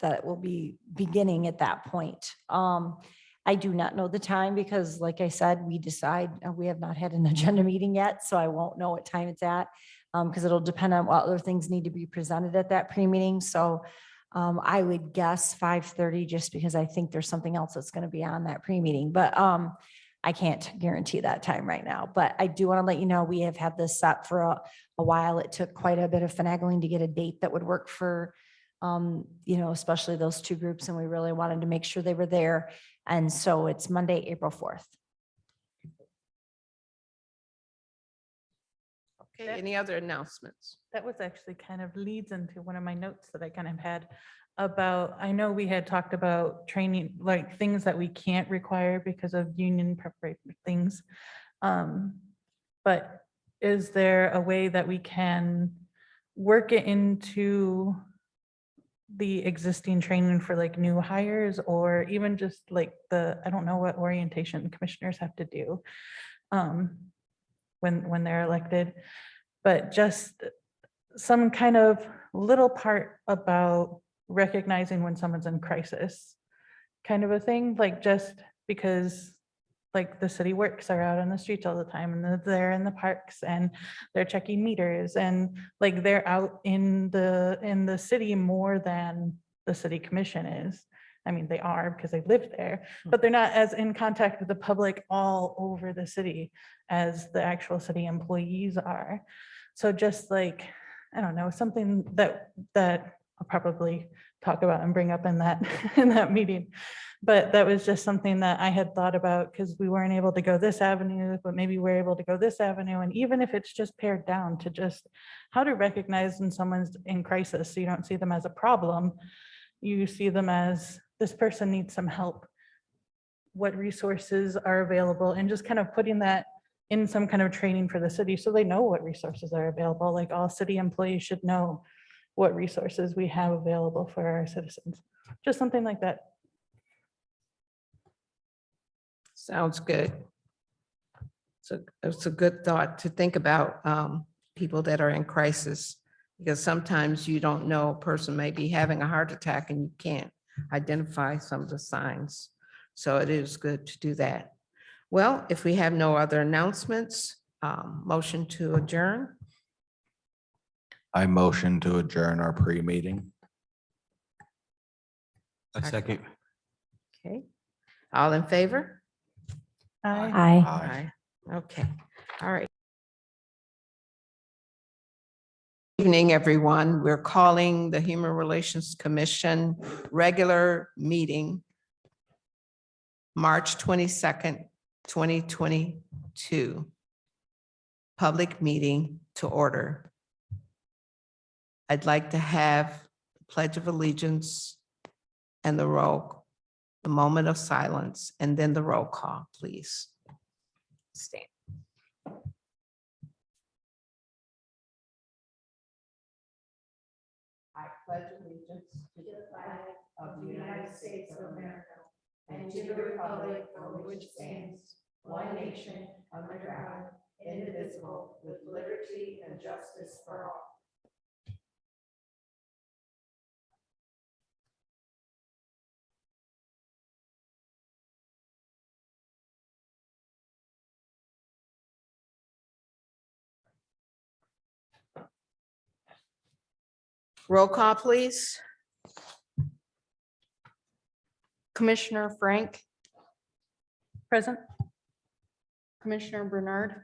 that will be beginning at that point. I do not know the time because like I said, we have not had an agenda meeting yet, so I won't know what time it's at because it'll depend on what other things need to be presented at that pre-meeting. So I would guess 5:30 just because I think there's something else that's going to be on that pre-meeting, but I can't guarantee that time right now. But I do want to let you know, we have had this set for a while. It took quite a bit of finagling to get a date that would work for, you know, especially those two groups. And we really wanted to make sure they were there. And so it's Monday, April 4th. Okay, any other announcements? That was actually kind of leads into one of my notes that I kind of had about, I know we had talked about training, like things that we can't require because of union preparation things. But is there a way that we can work it into the existing training for like new hires or even just like I don't know what orientation commissioners have to do when they're elected, but just some kind of little part about recognizing when someone's in crisis, kind of a thing, like just because like the city works are out on the streets all the time and they're in the parks and they're checking meters and like they're out in the city more than the city commission is. I mean, they are because they live there, but they're not as in contact with the public all over the city as the actual city employees are. So just like, I don't know, something that I'll probably talk about and bring up in that, in that meeting. But that was just something that I had thought about because we weren't able to go this avenue, but maybe we're able to go this avenue. And even if it's just pared down to just how to recognize when someone's in crisis, so you don't see them as a problem, you see them as this person needs some help. What resources are available, and just kind of putting that in some kind of training for the city so they know what resources are available. Like all city employees should know what resources we have available for our citizens. Just something like that. Sounds good. So it's a good thought to think about people that are in crisis, because sometimes you don't know a person may be having a heart attack and you can't identify some of the signs. So it is good to do that. Well, if we have no other announcements, motion to adjourn. I motion to adjourn our pre-meeting. A second. Okay. All in favor? Aye. Aye. Aye. Okay, all right. Evening, everyone. We're calling the Human Relations Commission regular meeting, March 22nd, 2022. Public meeting to order. I'd like to have Pledge of Allegiance and the moment of silence, and then the roll call, please. Stand. I pledge allegiance to the flag of the United States of America and to the republic for which it stands, one nation, under God, indivisible, with liberty and justice for all. Roll call, please. Commissioner Frank, Present. Commissioner Bernard,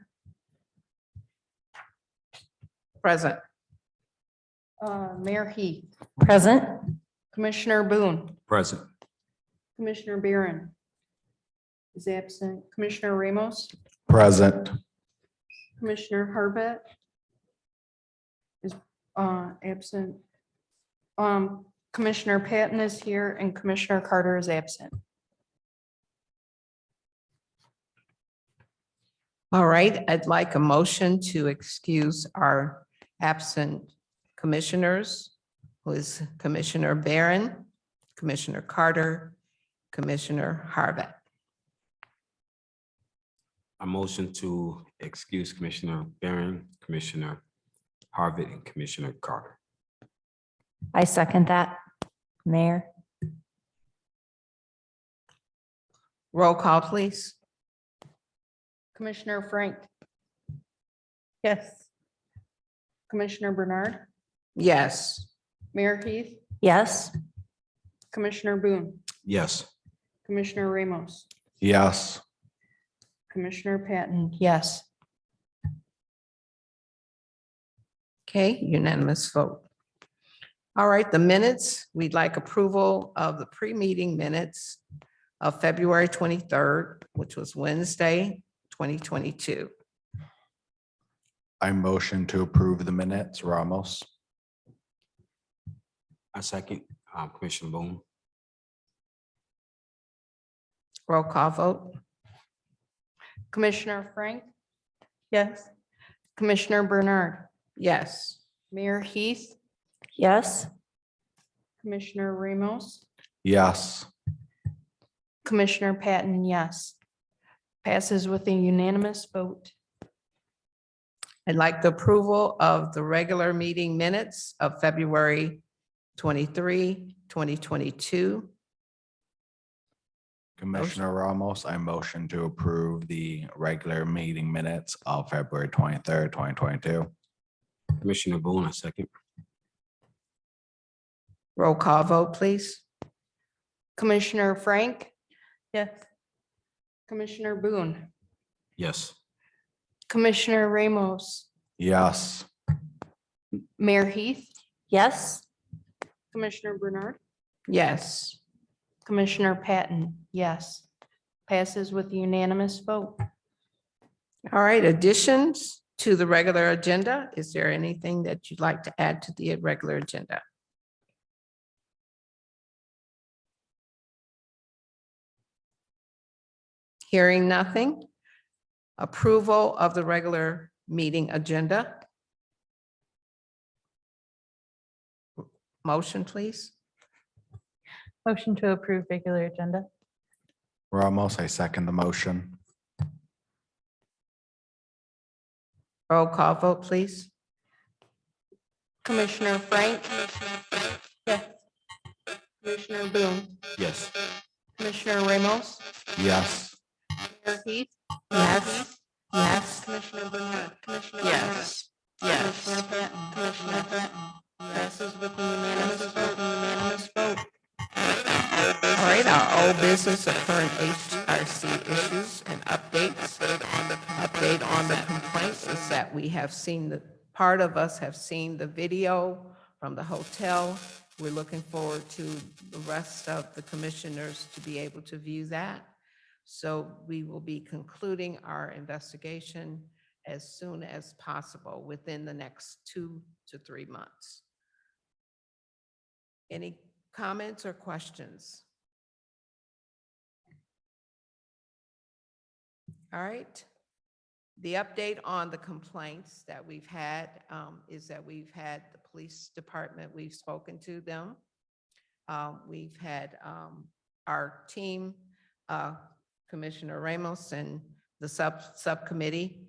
Present. Mayor Heath, Present. Commissioner Boone, Present. Commissioner Barron is absent, Commissioner Ramos, Present. Commissioner Harbett is absent. Commissioner Patton is here and Commissioner Carter is absent. All right, I'd like a motion to excuse our absent commissioners, who is Commissioner Barron, Commissioner Carter, Commissioner Harvat. A motion to excuse Commissioner Barron, Commissioner Harvitt, and Commissioner Carter. I second that. Mayor. Roll call, please. Commissioner Frank, Yes. Commissioner Bernard, Yes. Mayor Heath, Yes. Commissioner Boone, Yes. Commissioner Ramos, Yes. Commissioner Patton, yes. Okay, unanimous vote. All right, the minutes, we'd like approval of the pre-meeting minutes of February 23rd, which was Wednesday, 2022. I motion to approve the minutes. Ramos. I second. Commissioner Boone. Roll call vote. Commissioner Frank, Yes. Commissioner Bernard, Yes. Mayor Heath, Yes. Commissioner Ramos, Yes. Commissioner Patton, yes. Passes with a unanimous vote. I'd like the approval of the regular meeting minutes of February 23, 2022. Commissioner Ramos, I motion to approve the regular meeting minutes of February 23rd, 2022. Commissioner Boone, a second. Roll call vote, please. Commissioner Frank, Yes. Commissioner Boone, Yes. Commissioner Ramos, Yes. Mayor Heath, Yes, Commissioner Bernard, Yes. Commissioner Patton, yes. Passes with unanimous vote. All right, additions to the regular agenda. Is there anything that you'd like to add to the regular agenda? Hearing nothing. Approval of the regular meeting agenda. Motion, please. Motion to approve regular agenda. Ramos, I second the motion. Roll call vote, please. Commissioner Frank, Yes. Commissioner Boone, Yes. Commissioner Ramos, Yes. Mayor Heath. Yes. Yes. Commissioner Bernard, Commissioner Bernard, Yes. Yes. Commissioner Patton, Commissioner Patton. Passes with unanimous vote. All right, our old business of current HRC issues and updates. Update on the complaints is that we have seen part of us have seen the video from the hotel. We're looking forward to the rest of the commissioners to be able to view that. So we will be concluding our investigation as soon as possible within the next 2 to 3 months. Any comments or questions? All right. The update on the complaints that we've had is that we've had the police department, we've spoken to them. We've had our team, Commissioner Ramos and the subcommittee,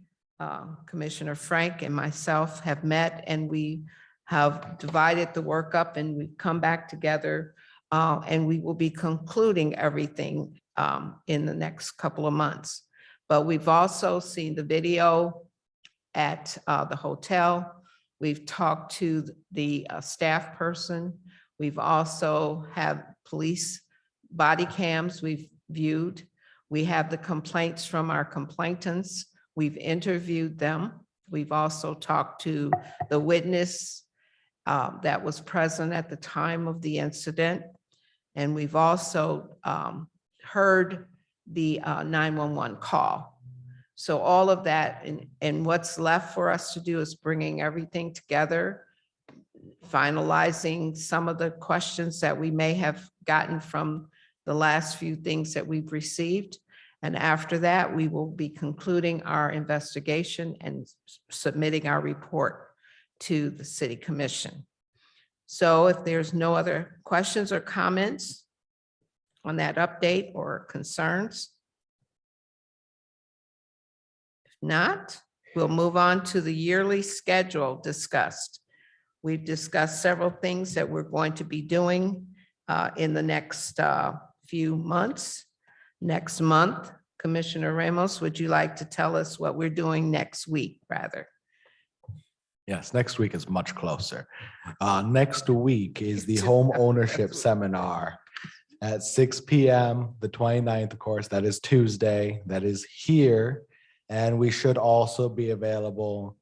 Commissioner Frank and myself have met, and we have divided the work up, and we've come back together, and we will be concluding everything in the next couple of months. But we've also seen the video at the hotel. We've talked to the staff person. We've also have police body cams we've viewed. We have the complaints from our complainants. We've interviewed them. We've also talked to the witness that was present at the time of the incident. And we've also heard the 911 call. So all of that, and what's left for us to do is bringing everything together, finalizing some of the questions that we may have gotten from the last few things that we've received. And after that, we will be concluding our investigation and submitting our report to the City Commission. So if there's no other questions or comments on that update or concerns, if not, we'll move on to the yearly schedule discussed. We've discussed several things that we're going to be doing in the next few months. Next month, Commissioner Ramos, would you like to tell us what we're doing next week, rather? Yes, next week is much closer. Next week is the home ownership seminar at 6 p.m., the 29th, of course, that is Tuesday, that is here. And we should also be available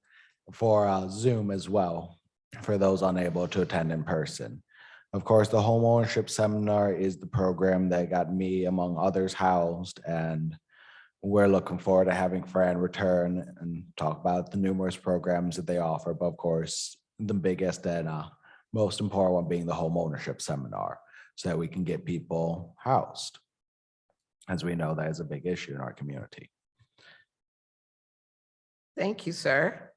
for Zoom as well, for those unable to attend in person. Of course, the home ownership seminar is the program that got me, among others, housed, and we're looking forward to having Fran return and talk about the numerous programs that they offer. But of course, the biggest and most important one being the home ownership seminar, so that we can get people housed. As we know, that is a big issue in our community. Thank you, sir.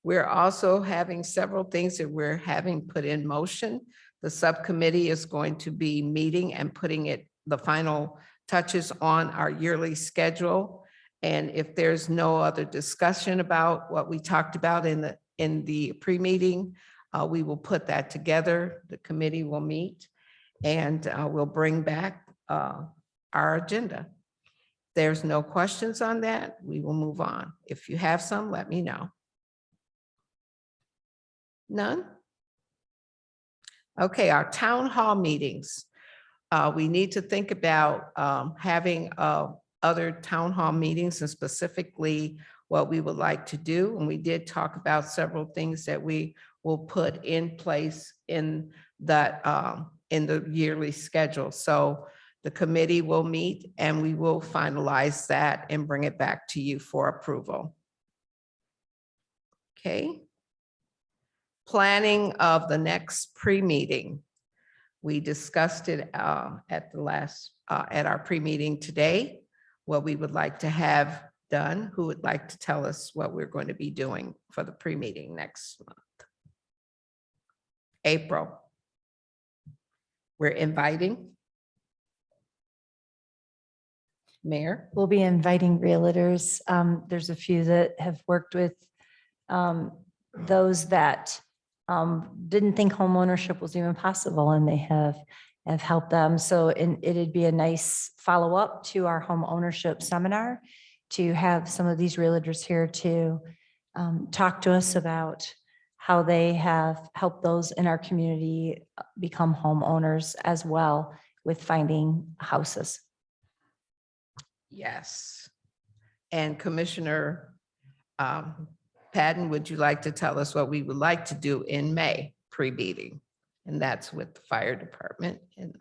We're also having several things that we're having put in motion. The subcommittee is going to be meeting and putting the final touches on our yearly schedule. And if there's no other discussion about what we talked about in the pre-meeting, we will put that together. The committee will meet and we'll bring back our agenda. There's no questions on that. We will move on. If you have some, let me know. None? Okay, our town hall meetings. We need to think about having other town hall meetings and specifically what we would like to do. And we did talk about several things that we will put in place in that in the yearly schedule. So the committee will meet and we will finalize that and bring it back to you for approval. Okay. Planning of the next pre-meeting. We discussed it at the last, at our pre-meeting today, what we would like to have done. Who would like to tell us what we're going to be doing for the pre-meeting next month? April. We're inviting. Mayor? We'll be inviting realtors. There's a few that have worked with those that didn't think homeownership was even possible, and they have helped them. So it'd be a nice follow-up to our home ownership seminar to have some of these realtors here to talk to us about how they have helped those in our community become homeowners as well with finding houses. Yes. And Commissioner Patton, would you like to tell us what we would like to do in May pre-meeting? And that's with the fire department. And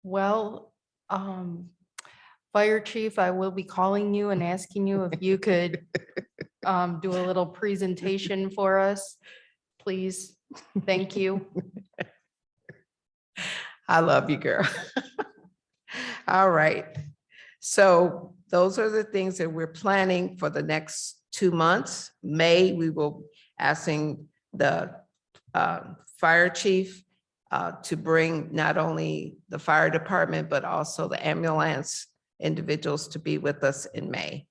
Well, Fire Chief, I will be calling you and asking you if you could do a little presentation for us, please. Thank you. I love you, girl. All right. So those are the things that we're planning for the next 2 months. May, we will asking the fire chief to bring not only the fire department, but also the ambulance individuals to be with us in May.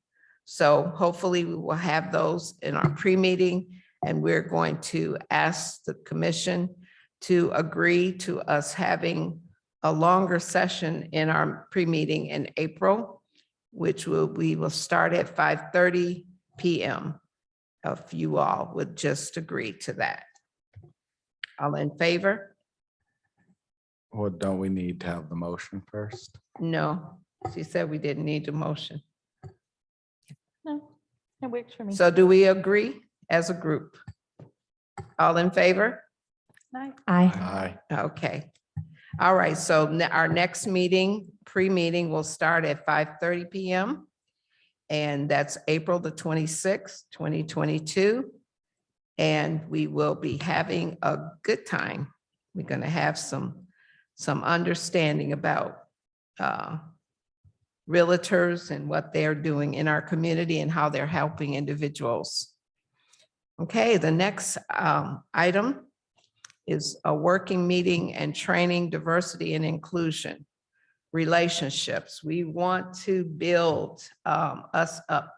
So hopefully we will have those in our pre-meeting, and we're going to ask the commission to agree to us having a longer session in our pre-meeting in April, which we will start at 5:30 p.m. If you all would just agree to that. All in favor? Well, don't we need to have the motion first? No, she said we didn't need a motion. No, it works for me. So do we agree as a group? All in favor? Aye. Aye. Aye. Okay. All right, so our next meeting, pre-meeting will start at 5:30 p.m. And that's April the 26th, 2022. And we will be having a good time. We're going to have some understanding about realtors and what they're doing in our community and how they're helping individuals. Okay, the next item is a working meeting and training diversity and inclusion relationships. We want to build us up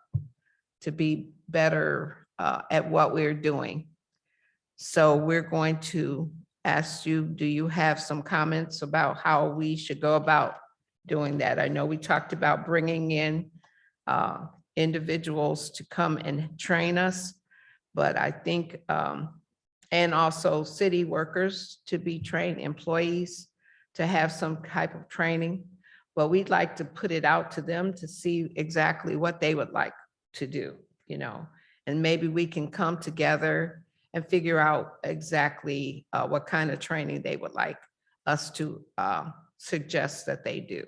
to be better at what we're doing. So we're going to ask you, do you have some comments about how we should go about doing that? I know we talked about bringing in individuals to come and train us, but I think, and also city workers to be trained, employees to have some type of training, but we'd like to put it out to them to see exactly what they would like to do, you know, and maybe we can come together and figure out exactly what kind of training they would like us to suggest that they do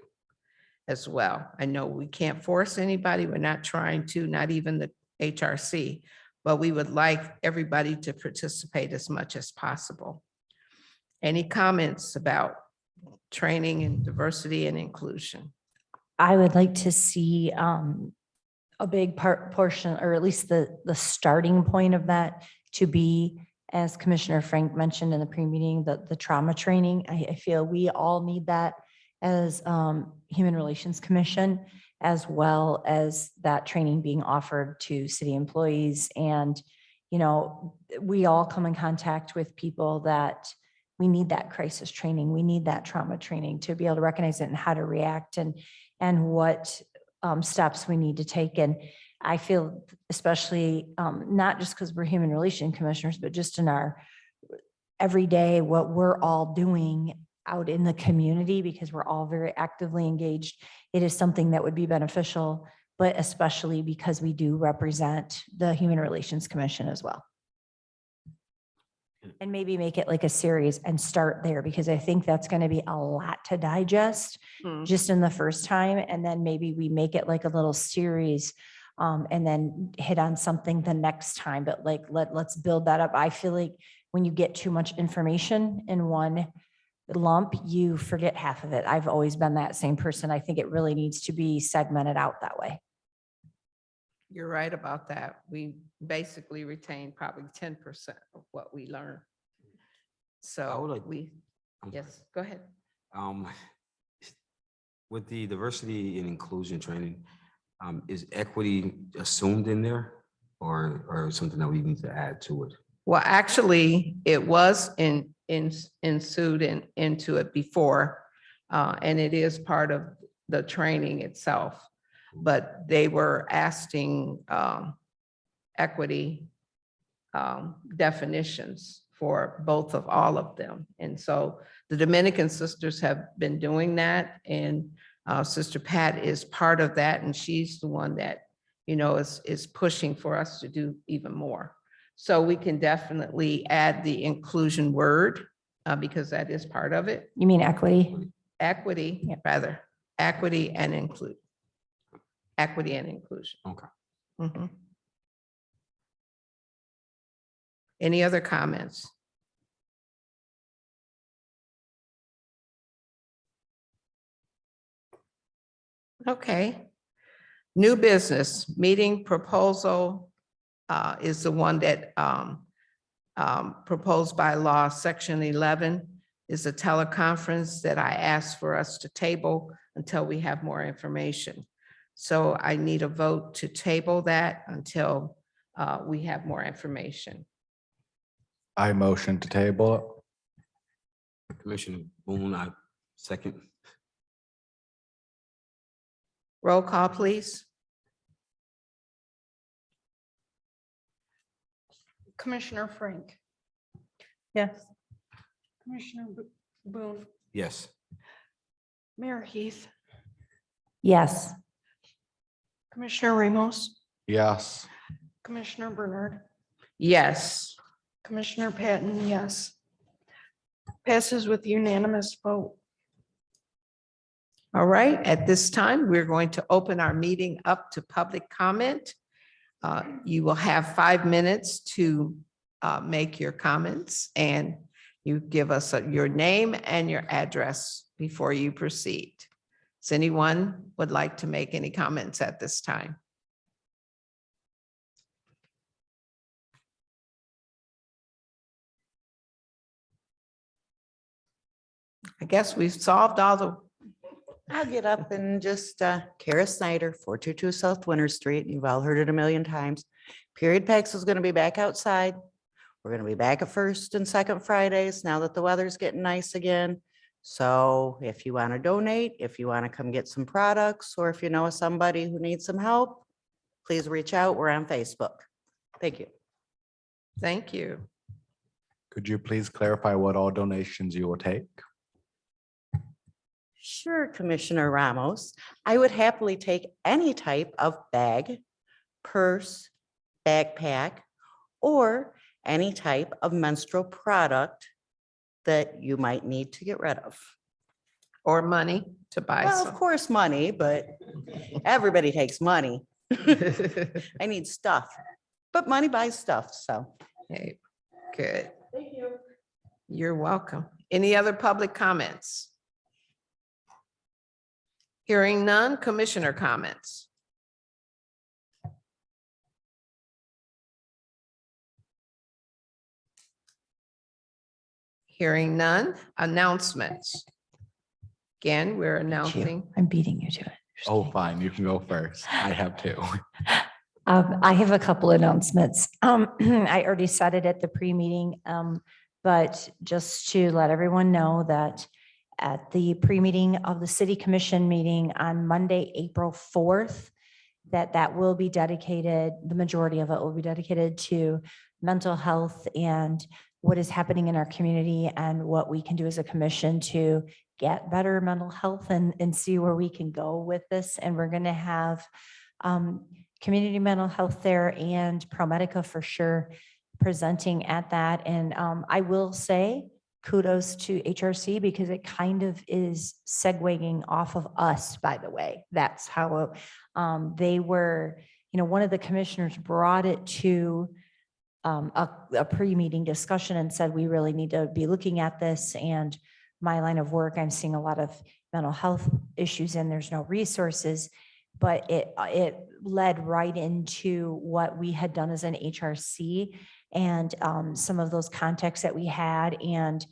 as well. I know we can't force anybody. We're not trying to, not even the HRC, but we would like everybody to participate as much as possible. Any comments about training and diversity and inclusion? I would like to see a big portion, or at least the starting point of that to be, as Commissioner Frank mentioned in the pre-meeting, the trauma training. I feel we all need that as Human Relations Commission, as well as that training being offered to city employees. And, you know, we all come in contact with people that we need that crisis training. We need that trauma training to be able to recognize it and how to react and what steps we need to take. And I feel especially, not just because we're human relation commissioners, but just in our everyday, what we're all doing out in the community, because we're all very actively engaged. It is something that would be beneficial, but especially because we do represent the Human Relations Commission as well. And maybe make it like a series and start there, because I think that's going to be a lot to digest Hmm. just in the first time. And then maybe we make it like a little series, and then hit on something the next time. But like, let's build that up. I feel like when you get too much information in one lump, you forget half of it. I've always been that same person. I think it really needs to be segmented out that way. You're right about that. We basically retain probably 10% of what we learn. would So like- we, I'm yes, go ahead. sorry. With the diversity and inclusion training, is equity assumed in there or something that we need to add to it? Well, actually, it was ensued into it before, and it is part of the training itself. But they were asking equity definitions for both of all of them. And so the Dominican sisters have been doing that, and Sister Pat is part of that, and she's the one that, you know, is pushing for us to do even more. So we can definitely add the inclusion word because that is part of it. You mean equity? Equity, Yep. rather, equity and include. Equity and inclusion. Okay. Mhm. Any other comments? Okay. New business, meeting proposal is the one that proposed by law, section 11 is a teleconference that I asked for us to table until we have more information. So I need a vote to table that until we have more information. I motion to table it. Commissioner Boone, I second. Roll call, please. Commissioner Frank, Yes. Commissioner Boone, Yes. Mayor Heath, Yes. Commissioner Ramos, Yes. Commissioner Bernard, Yes. Commissioner Patton, yes. Passes with unanimous vote. All right, at this time, we're going to open our meeting up to public comment. You will have 5 minutes to make your comments, and you give us your name and your address before you proceed. Does anyone would like to make any comments at this time? I guess we've solved all the, I'll get up and just, Kara Snyder, 422 South Winter Street. You've all heard it a million times. Period Pax is going to be back outside. We're going to be back at first and second Fridays now that the weather's getting nice again. So if you want to donate, if you want to come get some products, or if you know somebody who needs some help, please reach out. We're on Facebook. Thank you. thank you. Could you please clarify what all donations you will take? Sure, Commissioner Ramos. I would happily take any type of bag, purse, backpack, or any type of menstrual product that you might need to get rid of. Or money to buy Well, of some. course, money, but everybody takes money. I need stuff, but money buys stuff, so. Okay, good. Thank you. You're welcome. Any other public comments? Hearing none, commissioner comments. Hearing none, announcements. Again, we're announcing. I'm beating you to it. Just Oh, kidding. fine, you can go first. I have two. I have a couple announcements. I already said it at the pre-meeting, but just to let everyone know that at the pre-meeting of the city commission meeting on Monday, April 4th, that will be dedicated, the majority of it will be dedicated to mental health and what is happening in our community and what we can do as a commission to get better mental health and see where we can go with this. And we're going to have community mental health there and ProMedica for sure presenting at that. And I will say kudos to HRC because it kind of is segueing off of us, by the way. That's how they were, one of the commissioners brought it to a pre-meeting discussion and said, we really need to be looking at this. And my line of work, I'm seeing a lot of mental health issues and there's no resources, but it led right into what we had done as an HRC and some of those contacts that we had. And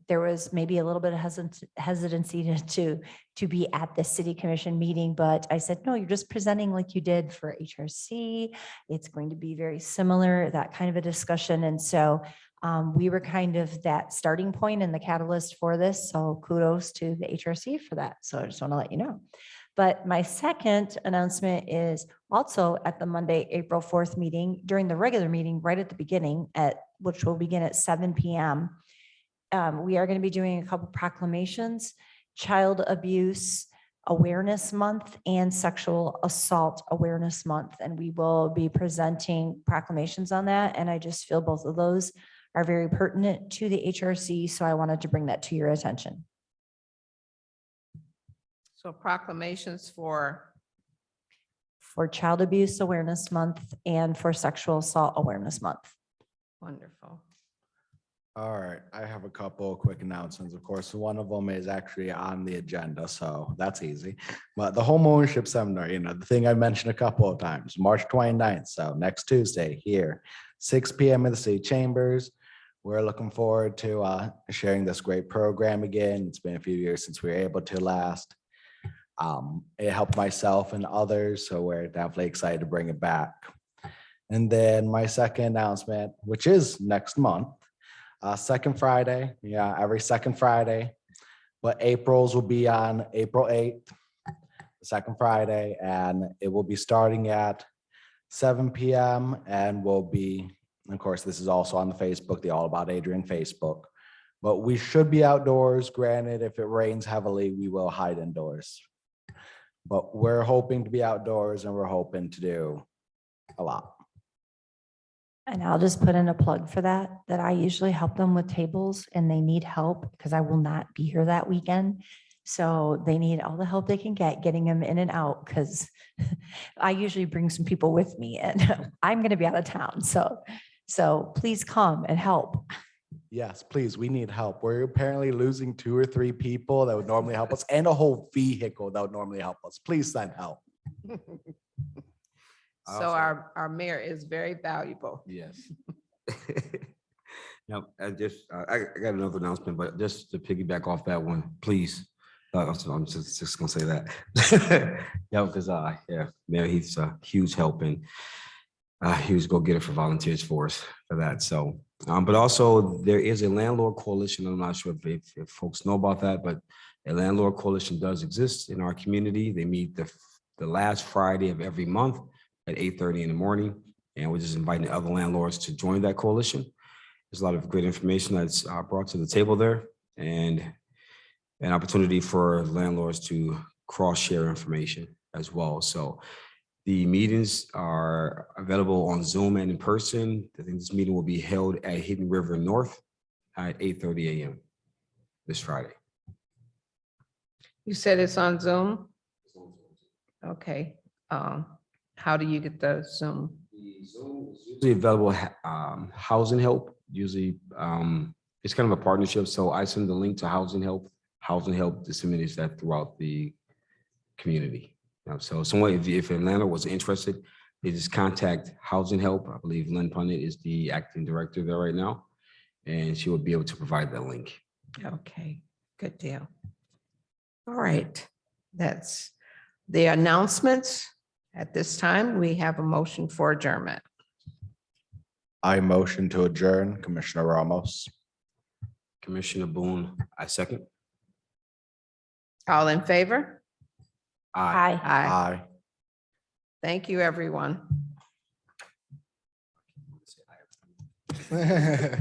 there was maybe a little bit of hesitancy to be at the city commission meeting, but I said, no, you're just presenting like you did for HRC. It's going to be very similar, that kind of a discussion. And so we were kind of that starting point and the catalyst for this. So kudos to the HRC for that. So I just want to let you know. But my second announcement is also at the Monday, April 4th meeting during the regular meeting, right at the beginning which will begin at 7 p.m. We are going to be doing a couple proclamations, Child Abuse Awareness Month and Sexual Assault Awareness Month. And we will be presenting proclamations on that. And I just feel both of those are very pertinent to the HRC. So I wanted to bring that to your attention. So proclamations for, Child Abuse Awareness Month and for Sexual Assault Awareness Month. wonderful. All right, I have a couple of quick announcements. Of course, one of them is actually on the agenda, so that's easy. But the home ownership seminar, the thing I mentioned a couple of times, March 29th, so next Tuesday here, 6 p.m. in the city chambers. We're looking forward to sharing this great program again. It's been a few years since we were able to last. It helped myself and others, so we're definitely excited to bring it back. And then my second announcement, which is next month, second Friday, every second Friday, but April's will be on April 8th, the second Friday, and it will be starting at 7 p.m. and will be, of course, this is also on the Facebook, the All About Adrian Facebook, but we should be outdoors. Granted, if it rains heavily, we will hide indoors, but we're hoping to be outdoors and we're hoping to do a lot. And I'll just put in a plug for that I usually help them with tables and they need help because I will not be here that weekend. So they need all the help they can get getting them in and out because I usually bring some people with me and I'm going to be out of town. So please come and help. Yes, please, we need help. We're apparently losing 2 or 3 people that would normally help us and a whole vehicle that would normally help us. Please send help. So our mayor is very valuable. Yes. Now, I got another announcement, but just to piggyback off that one, please. I'm just gonna say that. Yeah, because Mayor Heath's a huge help and he was go get it for volunteers for us for that. So, but also there is a landlord coalition. I'm not sure if folks know about that, but a landlord coalition does exist in our community. They meet the last Friday of every month at 8:30 in the morning. And we're just inviting other landlords to join that coalition. There's a lot of great information that's brought to the table there and an opportunity for landlords to cross-share information as well. So the meetings are available on Zoom and in person. I think this meeting will be held at Hidden River North at 8:30 a.m. this Friday. You said it's on Zoom? Okay. How do you get the Zoom? The Zoom is usually available Housing Help. Usually it's kind of a partnership. So I send the link to Housing Help. Housing Help disseminates that throughout the community. So someone, if a landlord was interested, they just contact Housing Help. I believe Lynn Punnett is the acting director there right now, and she will be able to provide that link. Okay, good deal. All right, that's the announcements. At this time, we have a motion for adjournment. I motion to adjourn. Commissioner Ramos. Commissioner Boone, I second. All in favor? Aye. Hi. Aye. Thank you, everyone. Aye.